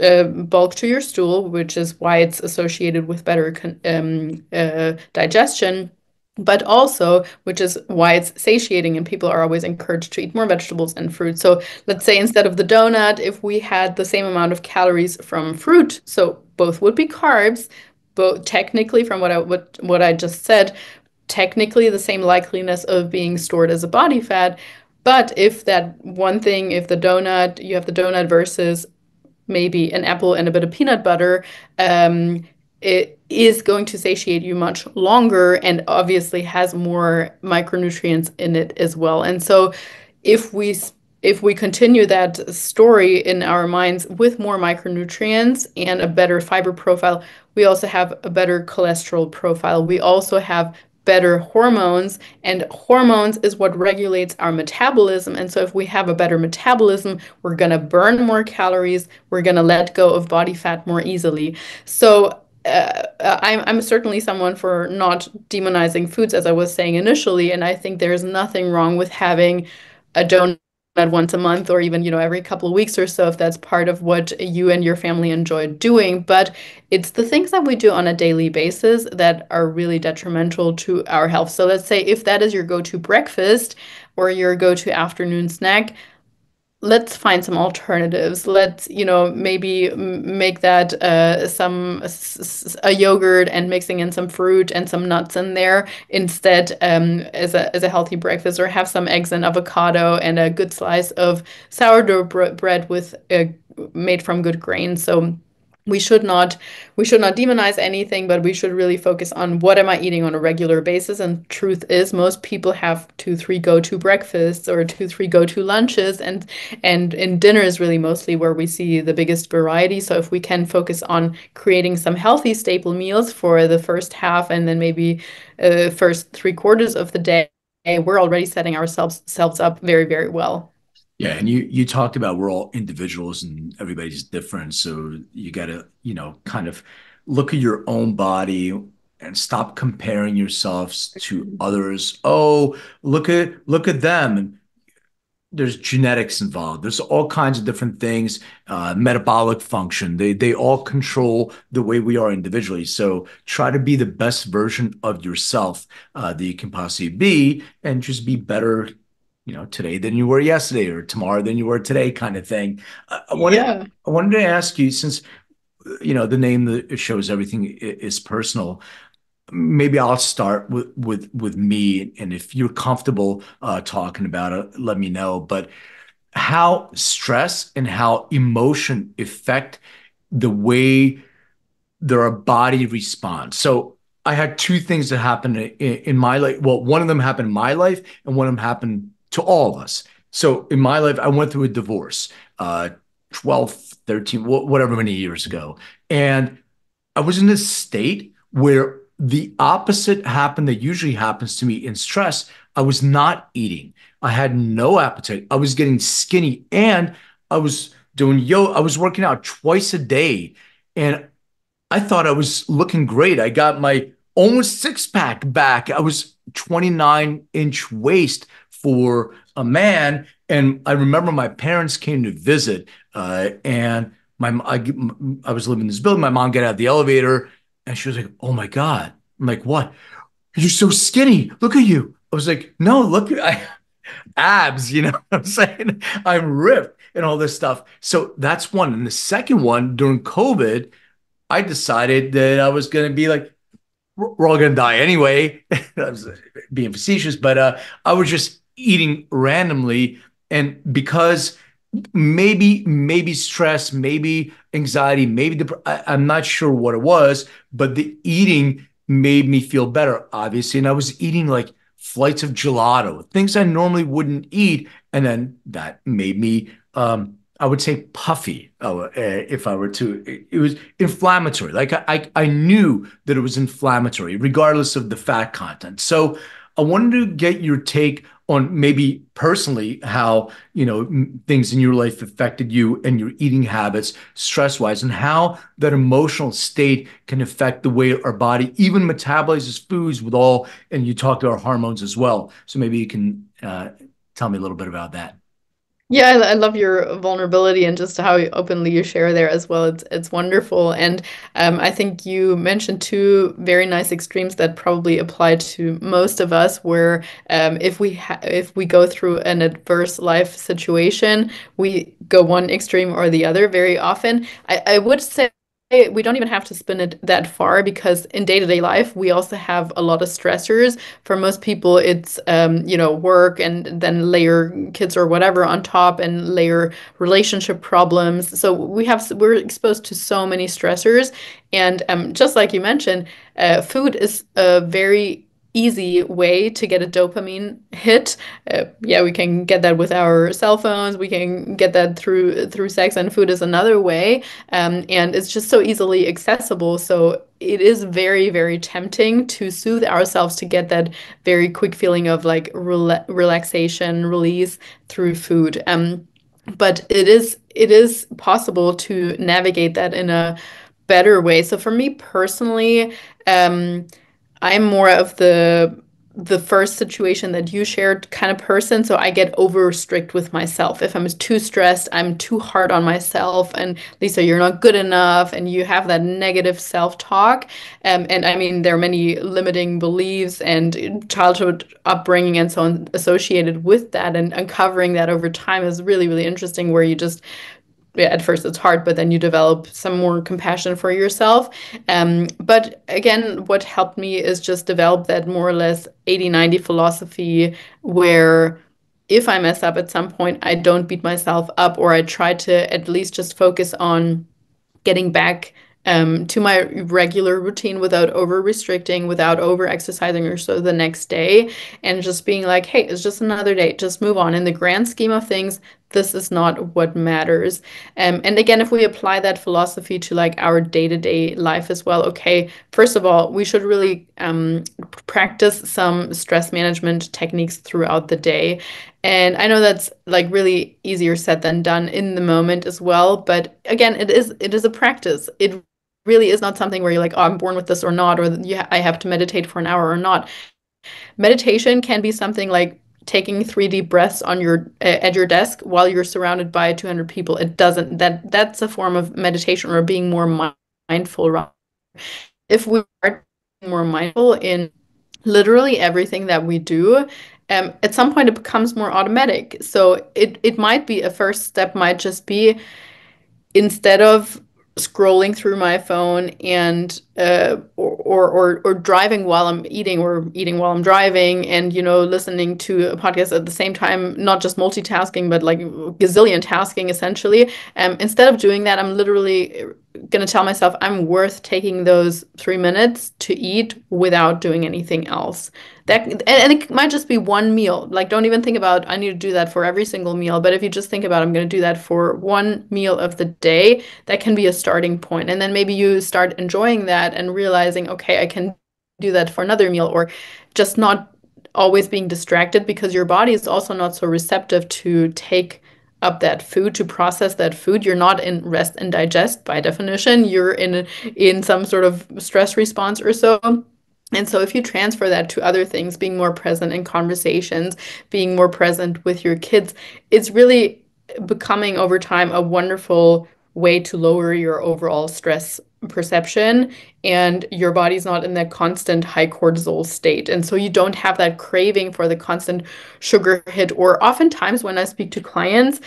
bulk to your stool, which is why it's associated with better digestion, but also, which is why it's satiating, and people are always encouraged to eat more vegetables and fruit. So let's say instead of the donut, if we had the same amount of calories from fruit, so both would be carbs, both technically from what I just said, technically the same likeliness of being stored as a body fat. But if that one thing, if the donut, you have the donut versus maybe an apple and a bit of peanut butter, it is going to satiate you much longer and obviously has more micronutrients in it as well. And so if we if we continue that story in our minds with more micronutrients and a better fiber profile, we also have a better cholesterol profile. We also have better hormones, and hormones is what regulates our metabolism. And so if we have a better metabolism, we're going to burn more calories, we're going to let go of body fat more easily. So I'm certainly someone for not demonizing foods, as I was saying initially, and I think there's nothing wrong with having a donut once a month or even, every couple of weeks or so if that's part of what you and your family enjoy doing. But it's the things that we do on a daily basis that are really detrimental to our health. So let's say if that is your go-to breakfast or your go-to afternoon snack, let's find some alternatives. Let's, maybe make that a yogurt and mixing in some fruit and some nuts in there instead, as a healthy breakfast, or have some eggs and avocado and a good slice of sourdough bread with made from good grain. So we should not we should not demonize anything, but we should really focus on what am I eating on a regular basis. And truth is, most people have two, three go-to breakfasts or two, three go-to lunches, and in dinner is really mostly where we see the biggest variety. So if we can focus on creating some healthy staple meals for the first half and then maybe first three quarters of the day, we're already setting ourselves up very, very well. Yeah, and you talked about we're all individuals and everybody's different, so you got to, kind of look at your own body and stop comparing yourselves to others. Oh, look at them. And there's genetics involved. There's all kinds of different things, metabolic function. They all control the way we are individually. So try to be the best version of yourself that you can possibly be, and just be better, today than you were yesterday, or tomorrow than you were today, kind of thing. Yeah. I wanted to ask you, since the name that shows everything is personal. Maybe I'll start with me, and if you're comfortable talking about it, let me know. But how stress and how emotion affect the way that our body responds. So I had two things that happened in my life. Well, one of them happened in my life, and one of them happened to all of us. So in my life, I went through a divorce, 12, 13, whatever many years ago. And I was in this state where the opposite happened that usually happens to me in stress. I was not eating. I had no appetite. I was getting skinny, and I was doing I was working out twice a day, and I thought I was looking great. I got my almost six pack back. I was 29-inch waist for a man. And I remember my parents came to visit, and I was living in this building. My mom got out of the elevator, and she was like, "Oh my God." I'm like, "What? You're so skinny. Look at you." I was like, "No, look at abs, you know what I'm saying? I'm ripped and all this stuff." So that's one. And the second one, during COVID, I decided that I was going to be like, we're all going to die anyway. I was being facetious, but I was just eating randomly. And because maybe stress, maybe anxiety, maybe I'm not sure what it was, but the eating made me feel better, obviously. And I was eating like flights of gelato, things I normally wouldn't eat. And then that made me, I would say, puffy. If I were to, it was inflammatory. Like I knew that it was inflammatory, regardless of the fat content. So I wanted to get your take on maybe personally how things in your life affected you and your eating habits, stress wise, and how that emotional state can affect the way our body even metabolizes foods with all. And you talked about hormones as well. So maybe you can tell me a little bit about that. Yeah, I love your vulnerability and just how openly you share there as well. It's wonderful, and I think you mentioned two very nice extremes that probably apply to most of us. Where if we go through an adverse life situation, we go one extreme or the other very often. I would say we don't even have to spin it that far, because in day-to-day life we also have a lot of stressors. For most people it's work, and then layer kids or whatever on top, and layer relationship problems. So we're exposed to so many stressors, and just like you mentioned, food is a very easy way to get a dopamine hit. Yeah, we can get that with our cell phones. We can get that through sex, and food is another way. And it's just so easily accessible. So it is very, very tempting to soothe ourselves to get that very quick feeling of like relaxation, release through food. But it is possible to navigate that in a better way. So for me personally, I'm more of the first situation that you shared kind of person. So I get over strict with myself. If I'm too stressed, I'm too hard on myself. And Lisa, you're not good enough. And you have that negative self-talk. And I mean, there are many limiting beliefs and childhood upbringing and so on associated with that. And uncovering that over time is really, really interesting, where you just, yeah, at first it's hard, but then you develop some more compassion for yourself. But again, what helped me is just develop that more or less 80-90 philosophy, where if I mess up at some point, I don't beat myself up, or I try to at least just focus on getting back to my regular routine without over restricting, without over exercising or so the next day, and just being like, hey, it's just another day, just move on. In the grand scheme of things, this is not what matters. And again, if we apply that philosophy to like our day-to-day life as well, okay, first of all, we should really practice some stress management techniques throughout the day. And I know that's like really easier said than done in the moment as well. But again, it is a practice. It really is not something where you're like, oh, I'm born with this or not, or I have to meditate for an hour or not. Meditation can be something like taking 3 deep breaths on your at your desk while you're surrounded by 200 people. It doesn't that's a form of meditation or being more mindful. If we are more mindful in literally everything that we do, at some point it becomes more automatic. So it might be a first step might just be, instead of scrolling through my phone and or driving while I'm eating, or eating while I'm driving, and listening to a podcast at the same time, not just multitasking but like gazillion tasking essentially. Instead of doing that, I'm literally gonna tell myself I'm worth taking those 3 minutes to eat without doing anything else. And it might just be one meal. Like, don't even think about I need to do that for every single meal. But if you just think about I'm going to do that for one meal of the day, that can be a starting point. And then maybe you start enjoying that and realizing, okay, I can do that for another meal, or just not always being distracted, because your body is also not so receptive to take up that food, to process that food. You're not in rest and digest by definition. You're in some sort of stress response or so. And so if you transfer that to other things, being more present in conversations, being more present with your kids, it's really becoming over time a wonderful way to lower your overall stress perception, and your body's not in that constant high cortisol state. And so you don't have that craving for the constant sugar hit. Or oftentimes when I speak to clients,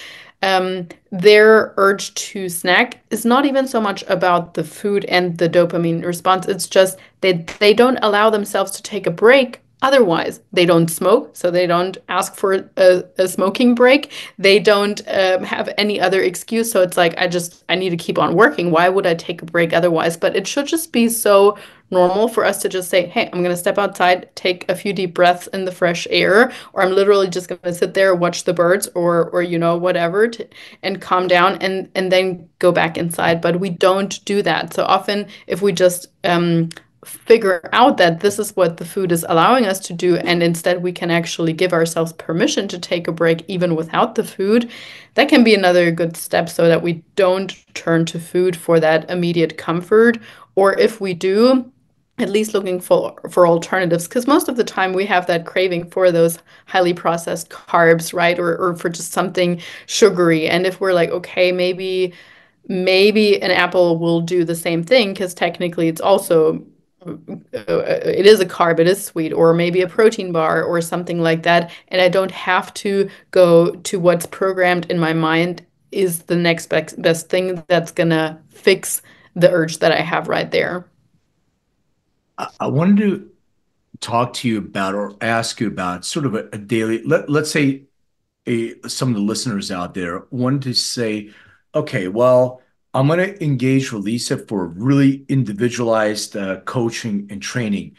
their urge to snack is not even so much about the food and the dopamine response. It's just they don't allow themselves to take a break. Otherwise, they don't smoke, so they don't ask for a smoking break. They don't have any other excuse. So it's like, I need to keep on working. Why would I take a break otherwise? But it should just be so normal for us to just say, hey, I'm going to step outside, take a few deep breaths in the fresh air, or I'm literally just going to sit there, watch the birds, or whatever, and calm down, and then go back inside. But we don't do that. So often, if we just figure out that this is what the food is allowing us to do, and instead we can actually give ourselves permission to take a break even without the food, that can be another good step, so that we don't turn to food for that immediate comfort. Or if we do, at least looking for alternatives, because most of the time we have that craving for those highly processed carbs, right? Or for just something sugary. And if we're like, okay, maybe an apple will do the same thing, because technically it's also it is a carb, it is sweet, or maybe a protein bar or something like that, and I don't have to go to what's programmed in my mind is the next best thing that's gonna fix the urge that I have right there. I wanted to talk to you about, or ask you about, sort of a daily, let's say some of the listeners out there wanted to say, okay, well, I'm going to engage with Lisa for really individualized coaching and training.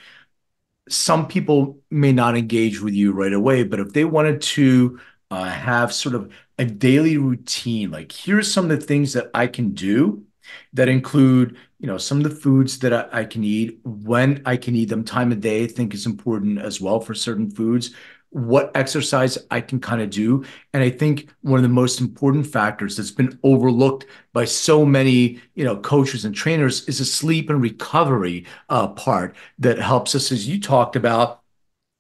Some people may not engage with you right away, but if they wanted to have sort of a daily routine, like here's some of the things that I can do that include, some of the foods that I can eat, when I can eat them, time of day, I think is important as well for certain foods, what exercise I can kind of do. And I think one of the most important factors that's been overlooked by so many, coaches and trainers is a sleep and recovery part that helps us, as you talked about,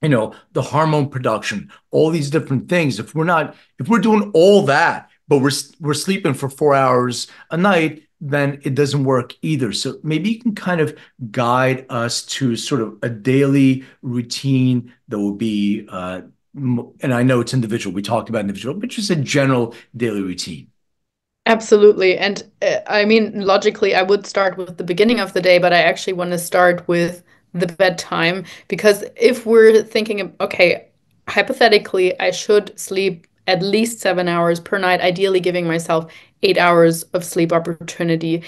the hormone production, all these different things. If we're doing all that, but we're sleeping for 4 hours a night, then it doesn't work either. So maybe you can kind of guide us to sort of a daily routine that will be, and I know it's individual. We talked about individual, but just a general daily routine. Absolutely. And I mean, logically, I would start with the beginning of the day, but I actually want to start with the bedtime, because if we're thinking, okay, hypothetically, I should sleep at least 7 hours per night, ideally giving myself 8 hours of sleep opportunity.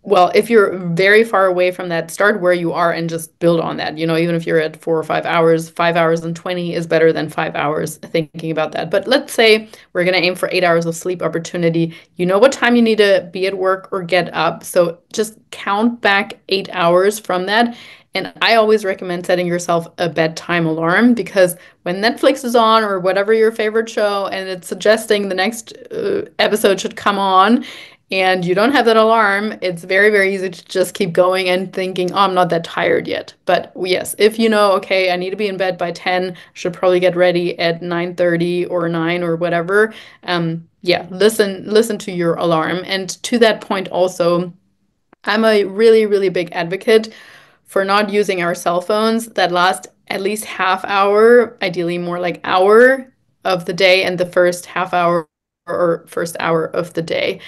Well, if you're very far away from that, start where you are and just build on that. Even if you're at 4 or 5 hours, 5 hours and 20 is better than 5 hours, thinking about that. But let's say we're going to aim for 8 hours of sleep opportunity. You know what time you need to be at work or get up. So just count back 8 hours from that. And I always recommend setting yourself a bedtime alarm, because when Netflix is on, or whatever your favorite show, and it's suggesting the next episode should come on, and you don't have that alarm, it's very, very easy to just keep going and thinking, oh, I'm not that tired yet. But yes, if you know, okay, I need to be in bed by 10, should probably get ready at 9:30 or 9 or whatever. Yeah, listen to your alarm. And to that point also, I'm a really, really big advocate for not using our cell phones that last at least half hour, ideally more like hour of the day and the first half hour or first hour of the day.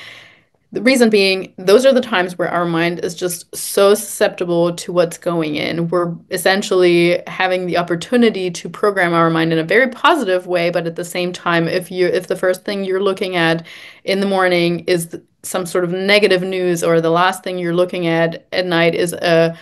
The reason being, those are the times where our mind is just so susceptible to what's going in. We're essentially having the opportunity to program our mind in a very positive way, but at the same time, if the first thing you're looking at in the morning is some sort of negative news, or the last thing you're looking at night is a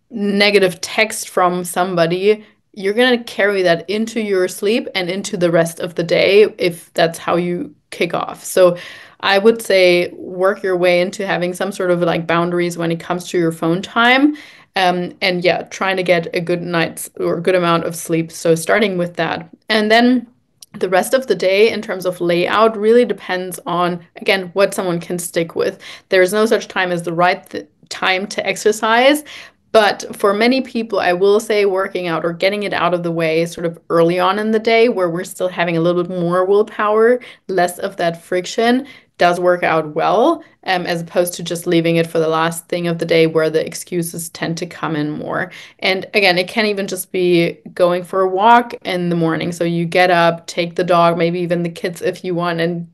negative text from somebody, you're going to carry that into your sleep and into the rest of the day if that's how you kick off. So I would say work your way into having some sort of like boundaries when it comes to your phone time. And yeah, trying to get a good night's or good amount of sleep. So starting with that. And then the rest of the day in terms of layout really depends on, again, what someone can stick with. There's no such time as the right time to exercise. But for many people, I will say working out or getting it out of the way sort of early on in the day where we're still having a little bit more willpower, less of that friction, does work out well, as opposed to just leaving it for the last thing of the day where the excuses tend to come in more. And again, it can even just be going for a walk in the morning. So you get up, take the dog, maybe even the kids if you want, and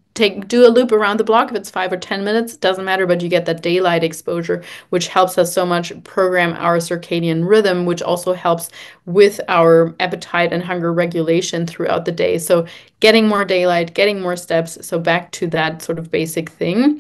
do a loop around the block. If it's 5 or 10 minutes, doesn't matter, but you get that daylight exposure, which helps us so much program our circadian rhythm, which also helps with our appetite and hunger regulation throughout the day. So getting more daylight, getting more steps. So back to that sort of basic thing.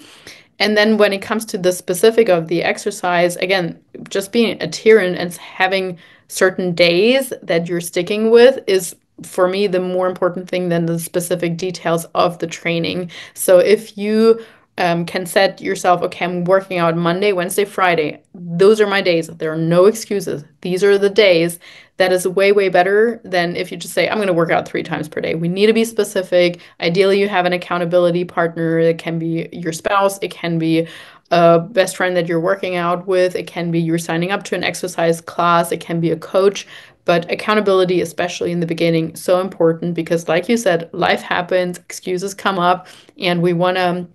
And then when it comes to the specific of the exercise, again, just being adherent and having certain days that you're sticking with is, for me, the more important thing than the specific details of the training. So if you can set yourself, okay, I'm working out Monday, Wednesday, Friday. Those are my days. There are no excuses. These are the days. That is way, way better than if you just say, I'm going to work out 3 times per day. We need to be specific. Ideally, you have an accountability partner. It can be your spouse. It can be a best friend that you're working out with. It can be you're signing up to an exercise class. It can be a coach. But accountability, especially in the beginning, so important because, like you said, life happens, excuses come up, and we want to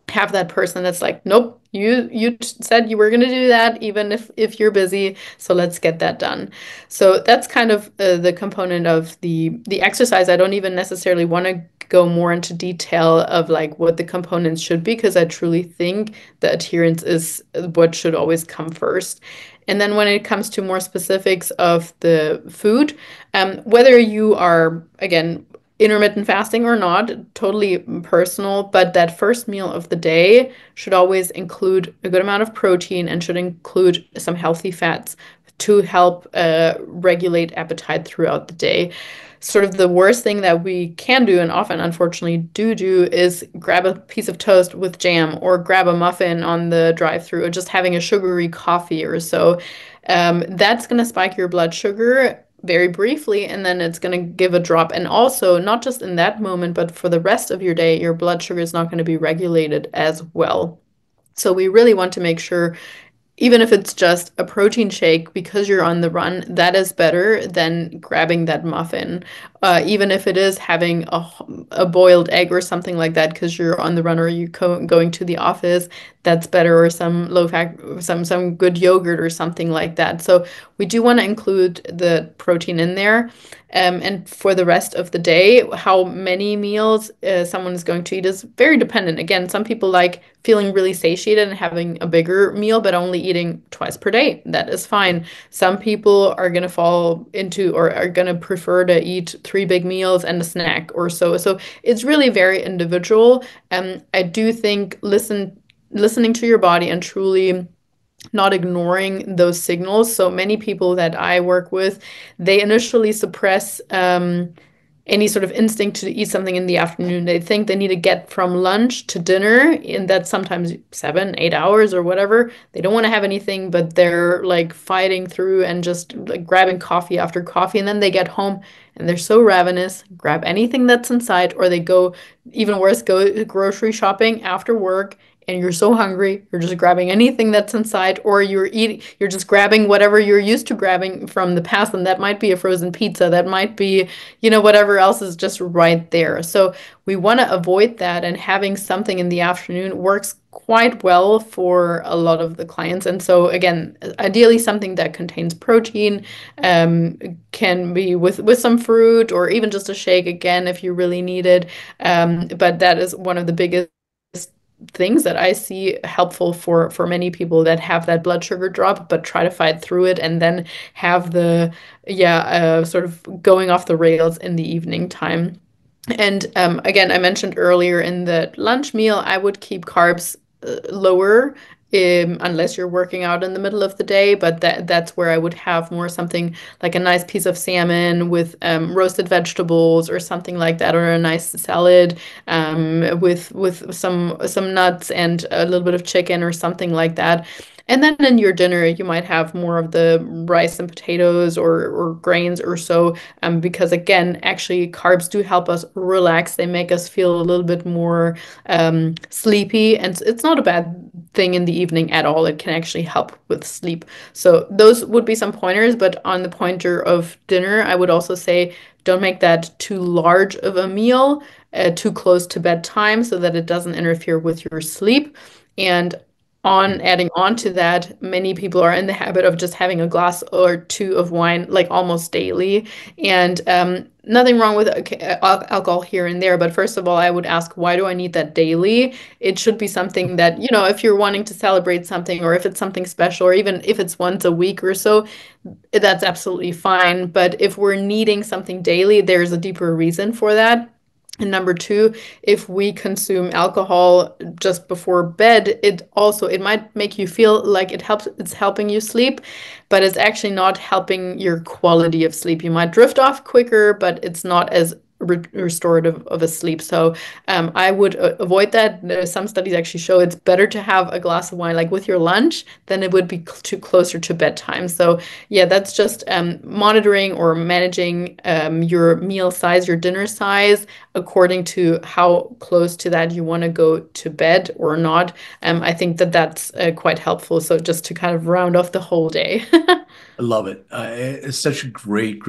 have that person that's like, nope, you said you were going to do that, even if you're busy, so let's get that done. So that's kind of the component of the exercise. I don't even necessarily want to go more into detail of like what the components should be, because I truly think the adherence is what should always come first. And then when it comes to more specifics of the food, whether you are, again, intermittent fasting or not, totally personal, but that first meal of the day should always include a good amount of protein and should include some healthy fats to help regulate appetite throughout the day. Sort of the worst thing that we can do, and often unfortunately do, is grab a piece of toast with jam or grab a muffin on the drive-through or just having a sugary coffee or so. That's going to spike your blood sugar very briefly, and then it's going to give a drop. And also, not just in that moment, but for the rest of your day, your blood sugar is not going to be regulated as well. So we really want to make sure, even if it's just a protein shake because you're on the run, that is better than grabbing that muffin. Even if it is having a boiled egg or something like that because you're on the run or you're going to the office, that's better, or some low fat, some good yogurt or something like that. So we do want to include the protein in there. And for the rest of the day, how many meals someone is going to eat is very dependent. Again, some people like feeling really satiated and having a bigger meal, but only eating twice per day. That is fine. Some people are going to fall into or are going to prefer to eat 3 big meals and a snack or so. So it's really very individual. I do think listening to your body and truly not ignoring those signals. So many people that I work with, they initially suppress any sort of instinct to eat something in the afternoon. They think they need to get from lunch to dinner, and that's sometimes 7, 8 hours or whatever. They don't want to have anything, but they're like fighting through and just like grabbing coffee after coffee. And then they get home and they're so ravenous, grab anything that's in sight, or they go, even worse, go grocery shopping after work and you're so hungry, you're just grabbing anything that's inside, or you're just grabbing whatever you're used to grabbing from the past, and that might be a frozen pizza, that might be, whatever else is just right there. So we want to avoid that, and having something in the afternoon works quite well for a lot of the clients. And so again, ideally something that contains protein, can be with some fruit or even just a shake again if you really need it. But that is one of the biggest things that I see helpful for many people that have that blood sugar drop, but try to fight through it and then have the sort of going off the rails in the evening time. And again, I mentioned earlier in the lunch meal, I would keep carbs lower, unless you're working out in the middle of the day. But that's where I would have more something like a nice piece of salmon with roasted vegetables or something like that, or a nice salad with some nuts and a little bit of chicken or something like that. And then in your dinner, you might have more of the rice and potatoes or grains or so, because again, actually, carbs do help us relax. They make us feel a little bit more sleepy, and it's not a bad thing in the evening at all. It can actually help with sleep. So those would be some pointers, but on the pointer of dinner, I would also say don't make that too large of a meal, too close to bedtime so that it doesn't interfere with your sleep. And on adding on to that, many people are in the habit of just having a glass or two of wine like almost daily. And nothing wrong with alcohol here and there. But first of all, I would ask, why do I need that daily? It should be something that, if you're wanting to celebrate something, or if it's something special, or even if it's once a week or so, that's absolutely fine. But if we're needing something daily, there's a deeper reason for that. And number two, if we consume alcohol just before bed, it might make you feel like it's helping you sleep, but it's actually not helping your quality of sleep. You might drift off quicker, but it's not as restorative of a sleep. So I would avoid that. Some studies actually show it's better to have a glass of wine like with your lunch than it would be too closer to bedtime. So yeah, that's just monitoring or managing your meal size, your dinner size, according to how close to that you want to go to bed or not. I think that that's quite helpful. So just to kind of round off the whole day. I love it. It's such a great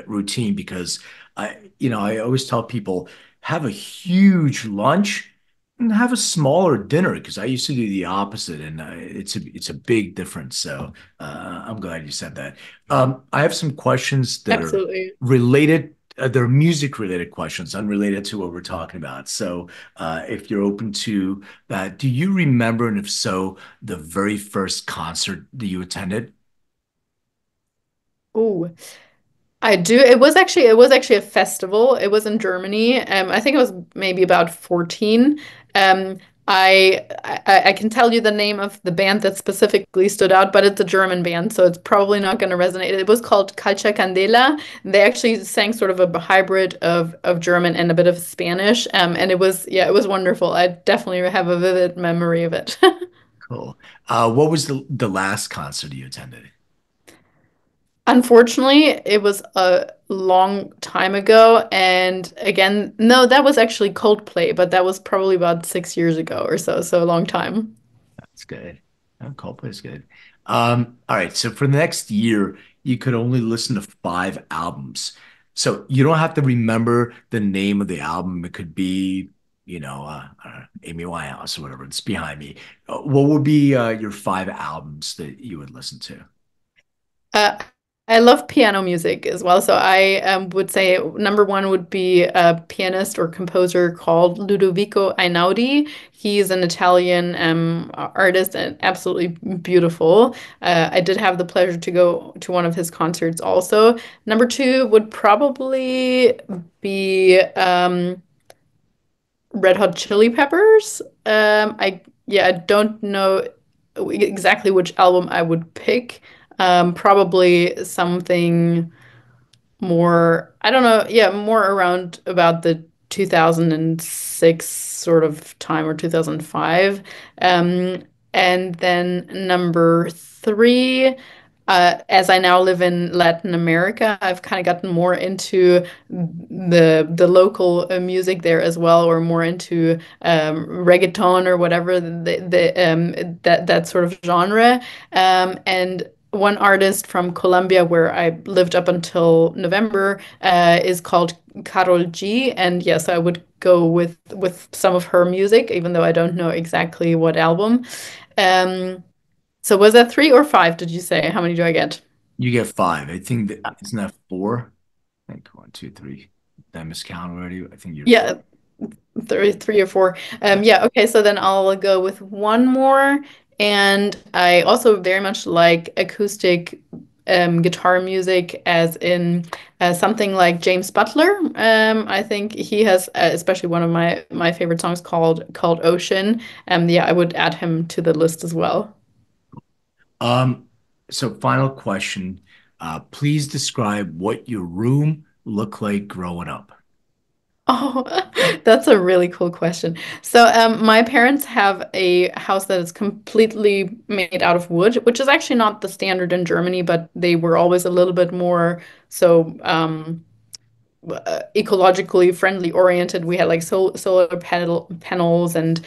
routine because I always tell people have a huge lunch and have a smaller dinner because I used to do the opposite, and it's a big difference. So I'm glad you said that. I have some questions that are Absolutely. related. They're music related questions, unrelated to what we're talking about. So if you're open to that, do you remember, and if so, the very first concert that you attended? Oh, I do. It was actually a festival. It was in Germany. I think I was maybe about 14. Um, I can tell you the name of the band that specifically stood out, but it's a German band, so it's probably not going to resonate. It was called Calcia Candela. They actually sang sort of a hybrid of German and a bit of Spanish. And it was wonderful. I definitely have a vivid memory of it. Cool. What was the last concert you attended? Unfortunately, it was a long time ago. And again, no, that was actually Coldplay, but that was probably about 6 years ago or so, so a long time. That's good. Oh, Coldplay's good. All right. So for the next year, you could only listen to five albums. So you don't have to remember the name of the album. It could be, I don't know, Amy Winehouse or whatever. It's behind me. What would be your five albums that you would listen to? Uh, I love piano music as well. So I would say number one would be a pianist or composer called Ludovico Einaudi. He's an Italian artist and absolutely beautiful. I did have the pleasure to go to one of his concerts also. Number two would probably be Red Hot Chili Peppers. I don't know exactly which album I would pick. Probably something more, I don't know, yeah, more around about the 2006 sort of time, or 2005. And then number three, as I now live in Latin America, I've kind of gotten more into the local music there as well, or more into reggaeton or whatever that sort of genre. And one artist from Colombia, where I lived up until November, is called Karol G. And yes, I would go with some of her music, even though I don't know exactly what album. Um, so was that three or five, did you say? How many do I get? You get five. I think that isn't that four? I think one, two, three. Did I miscount already? I think you're four. Yeah, three or four. Yeah, okay, so then I'll go with one more. And I also very much like acoustic guitar music, as in something like James Butler. I think he has especially one of my favorite songs called Ocean. Yeah, I would add him to the list as well. Um, so final question. Please describe what your room looked like growing up. Oh, that's a really cool question. So, my parents have a house that is completely made out of wood, which is actually not the standard in Germany, but they were always a little bit more so ecologically friendly oriented. We had like solar panels and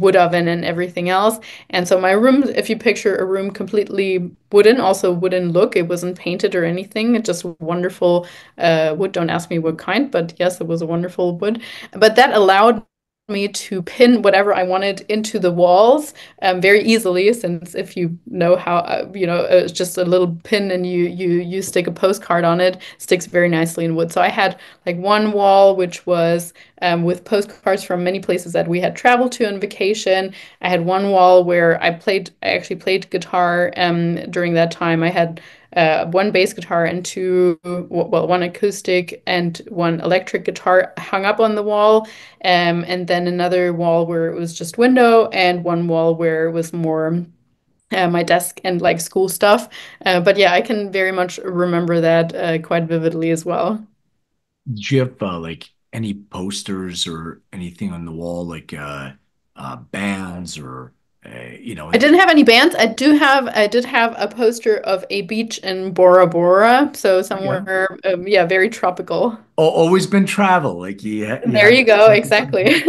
wood oven and everything else. And so my room, if you picture a room completely wooden, also wooden look, it wasn't painted or anything. It just wonderful wood. Don't ask me what kind, but yes, it was a wonderful wood. But that allowed me to pin whatever I wanted into the walls very easily, since if you know how it's just a little pin and you stick a postcard on it, sticks very nicely in wood. So I had like one wall which was with postcards from many places that we had traveled to on vacation. I had one wall where I actually played guitar during that time. I had one bass guitar and one acoustic and one electric guitar hung up on the wall, and then another wall where it was just window, and one wall where it was more my desk and like school stuff. But yeah, I can very much remember that quite vividly as well. Did you have like any posters or anything on the wall, like bands or you know? I didn't have any bands. I did have a poster of a beach in Bora Bora, so Okay. somewhere, yeah, very tropical. Always been travel, like you There had you go, exactly.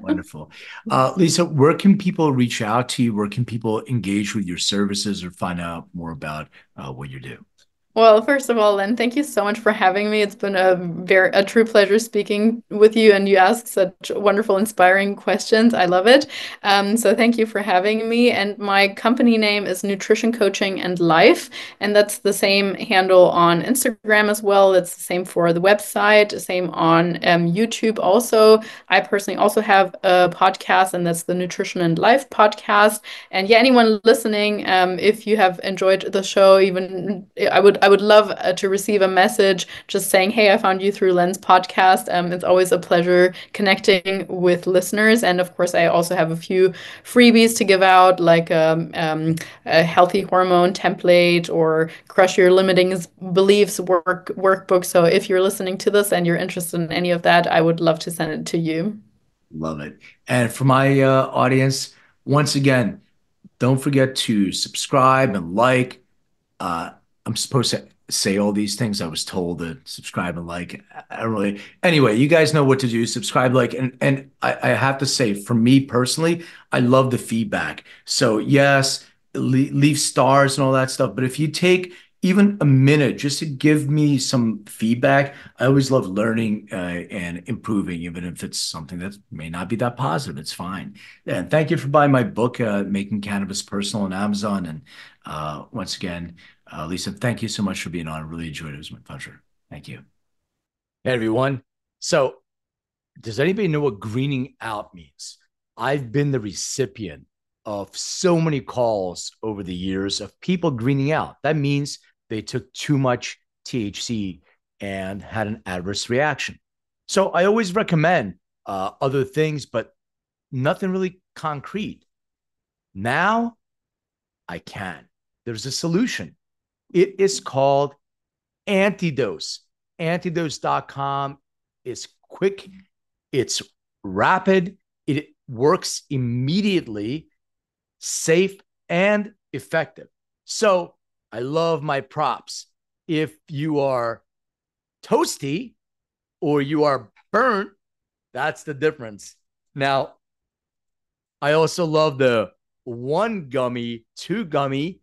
wonderful. Lisa, where can people reach out to you? Where can people engage with your services or find out more about what you do? Well, first of all, Len, thank you so much for having me. It's been a true pleasure speaking with you, and you ask such wonderful, inspiring questions. I love it. So thank you for having me. And my company name is Nutrition Coaching and Life, and that's the same handle on Instagram as well. It's the same for the website, same on YouTube also. I personally also have a podcast, and that's the Nutrition and Life podcast. And yeah, anyone listening, if you have enjoyed the show, even I would love to receive a message just saying, "Hey, I found you through Len's podcast." It's always a pleasure connecting with listeners, and of course, I also have a few freebies to give out, like a healthy hormone template or crush your limiting beliefs workbook. So if you're listening to this and you're interested in any of that, I would love to send it to you. Love it. And for my audience, once again, don't forget to subscribe and like. Uh, I'm supposed to say all these things. I was told to subscribe and like. I don't really. Anyway, you guys know what to do. Subscribe, like, and I have to say, for me personally, I love the feedback. So yes, leave stars and all that stuff. But if you take even a minute just to give me some feedback, I always love learning and improving, even if it's something that may not be that positive. It's fine. And thank you for buying my book, Making Cannabis Personal on Amazon. And once again, Lisa, thank you so much for being on. I really enjoyed it. It was my pleasure. Thank you. Hey, everyone. So, does anybody know what greening out means? I've been the recipient of so many calls over the years of people greening out. That means they took too much THC and had an adverse reaction. So, I always recommend other things, but nothing really concrete. Now, I can. There's a solution. It is called Antidose. Antidose.com is quick, it's rapid, it works immediately, safe, and effective. So I love my props. If you are toasty or you are burnt, that's the difference. Now, I also love the 1 gummy, 2 gummy,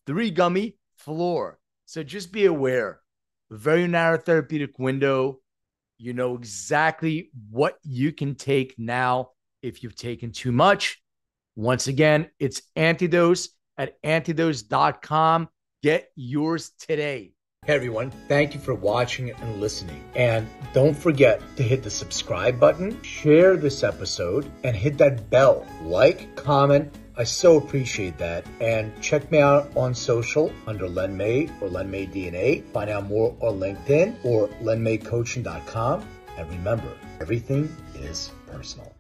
3 gummy floor. So just be aware, very narrow therapeutic window. You know exactly what you can take now if you've taken too much. Once again, it's Antidose at antidose.com. Get yours today. Hey everyone, thank you for watching and listening. And don't forget to hit the subscribe button, share this episode, and hit that bell. Like, comment. I so appreciate that. And check me out on social under Len May or Len May DNA. Find out more on LinkedIn or lenmaycoaching.com. And remember, everything is personal.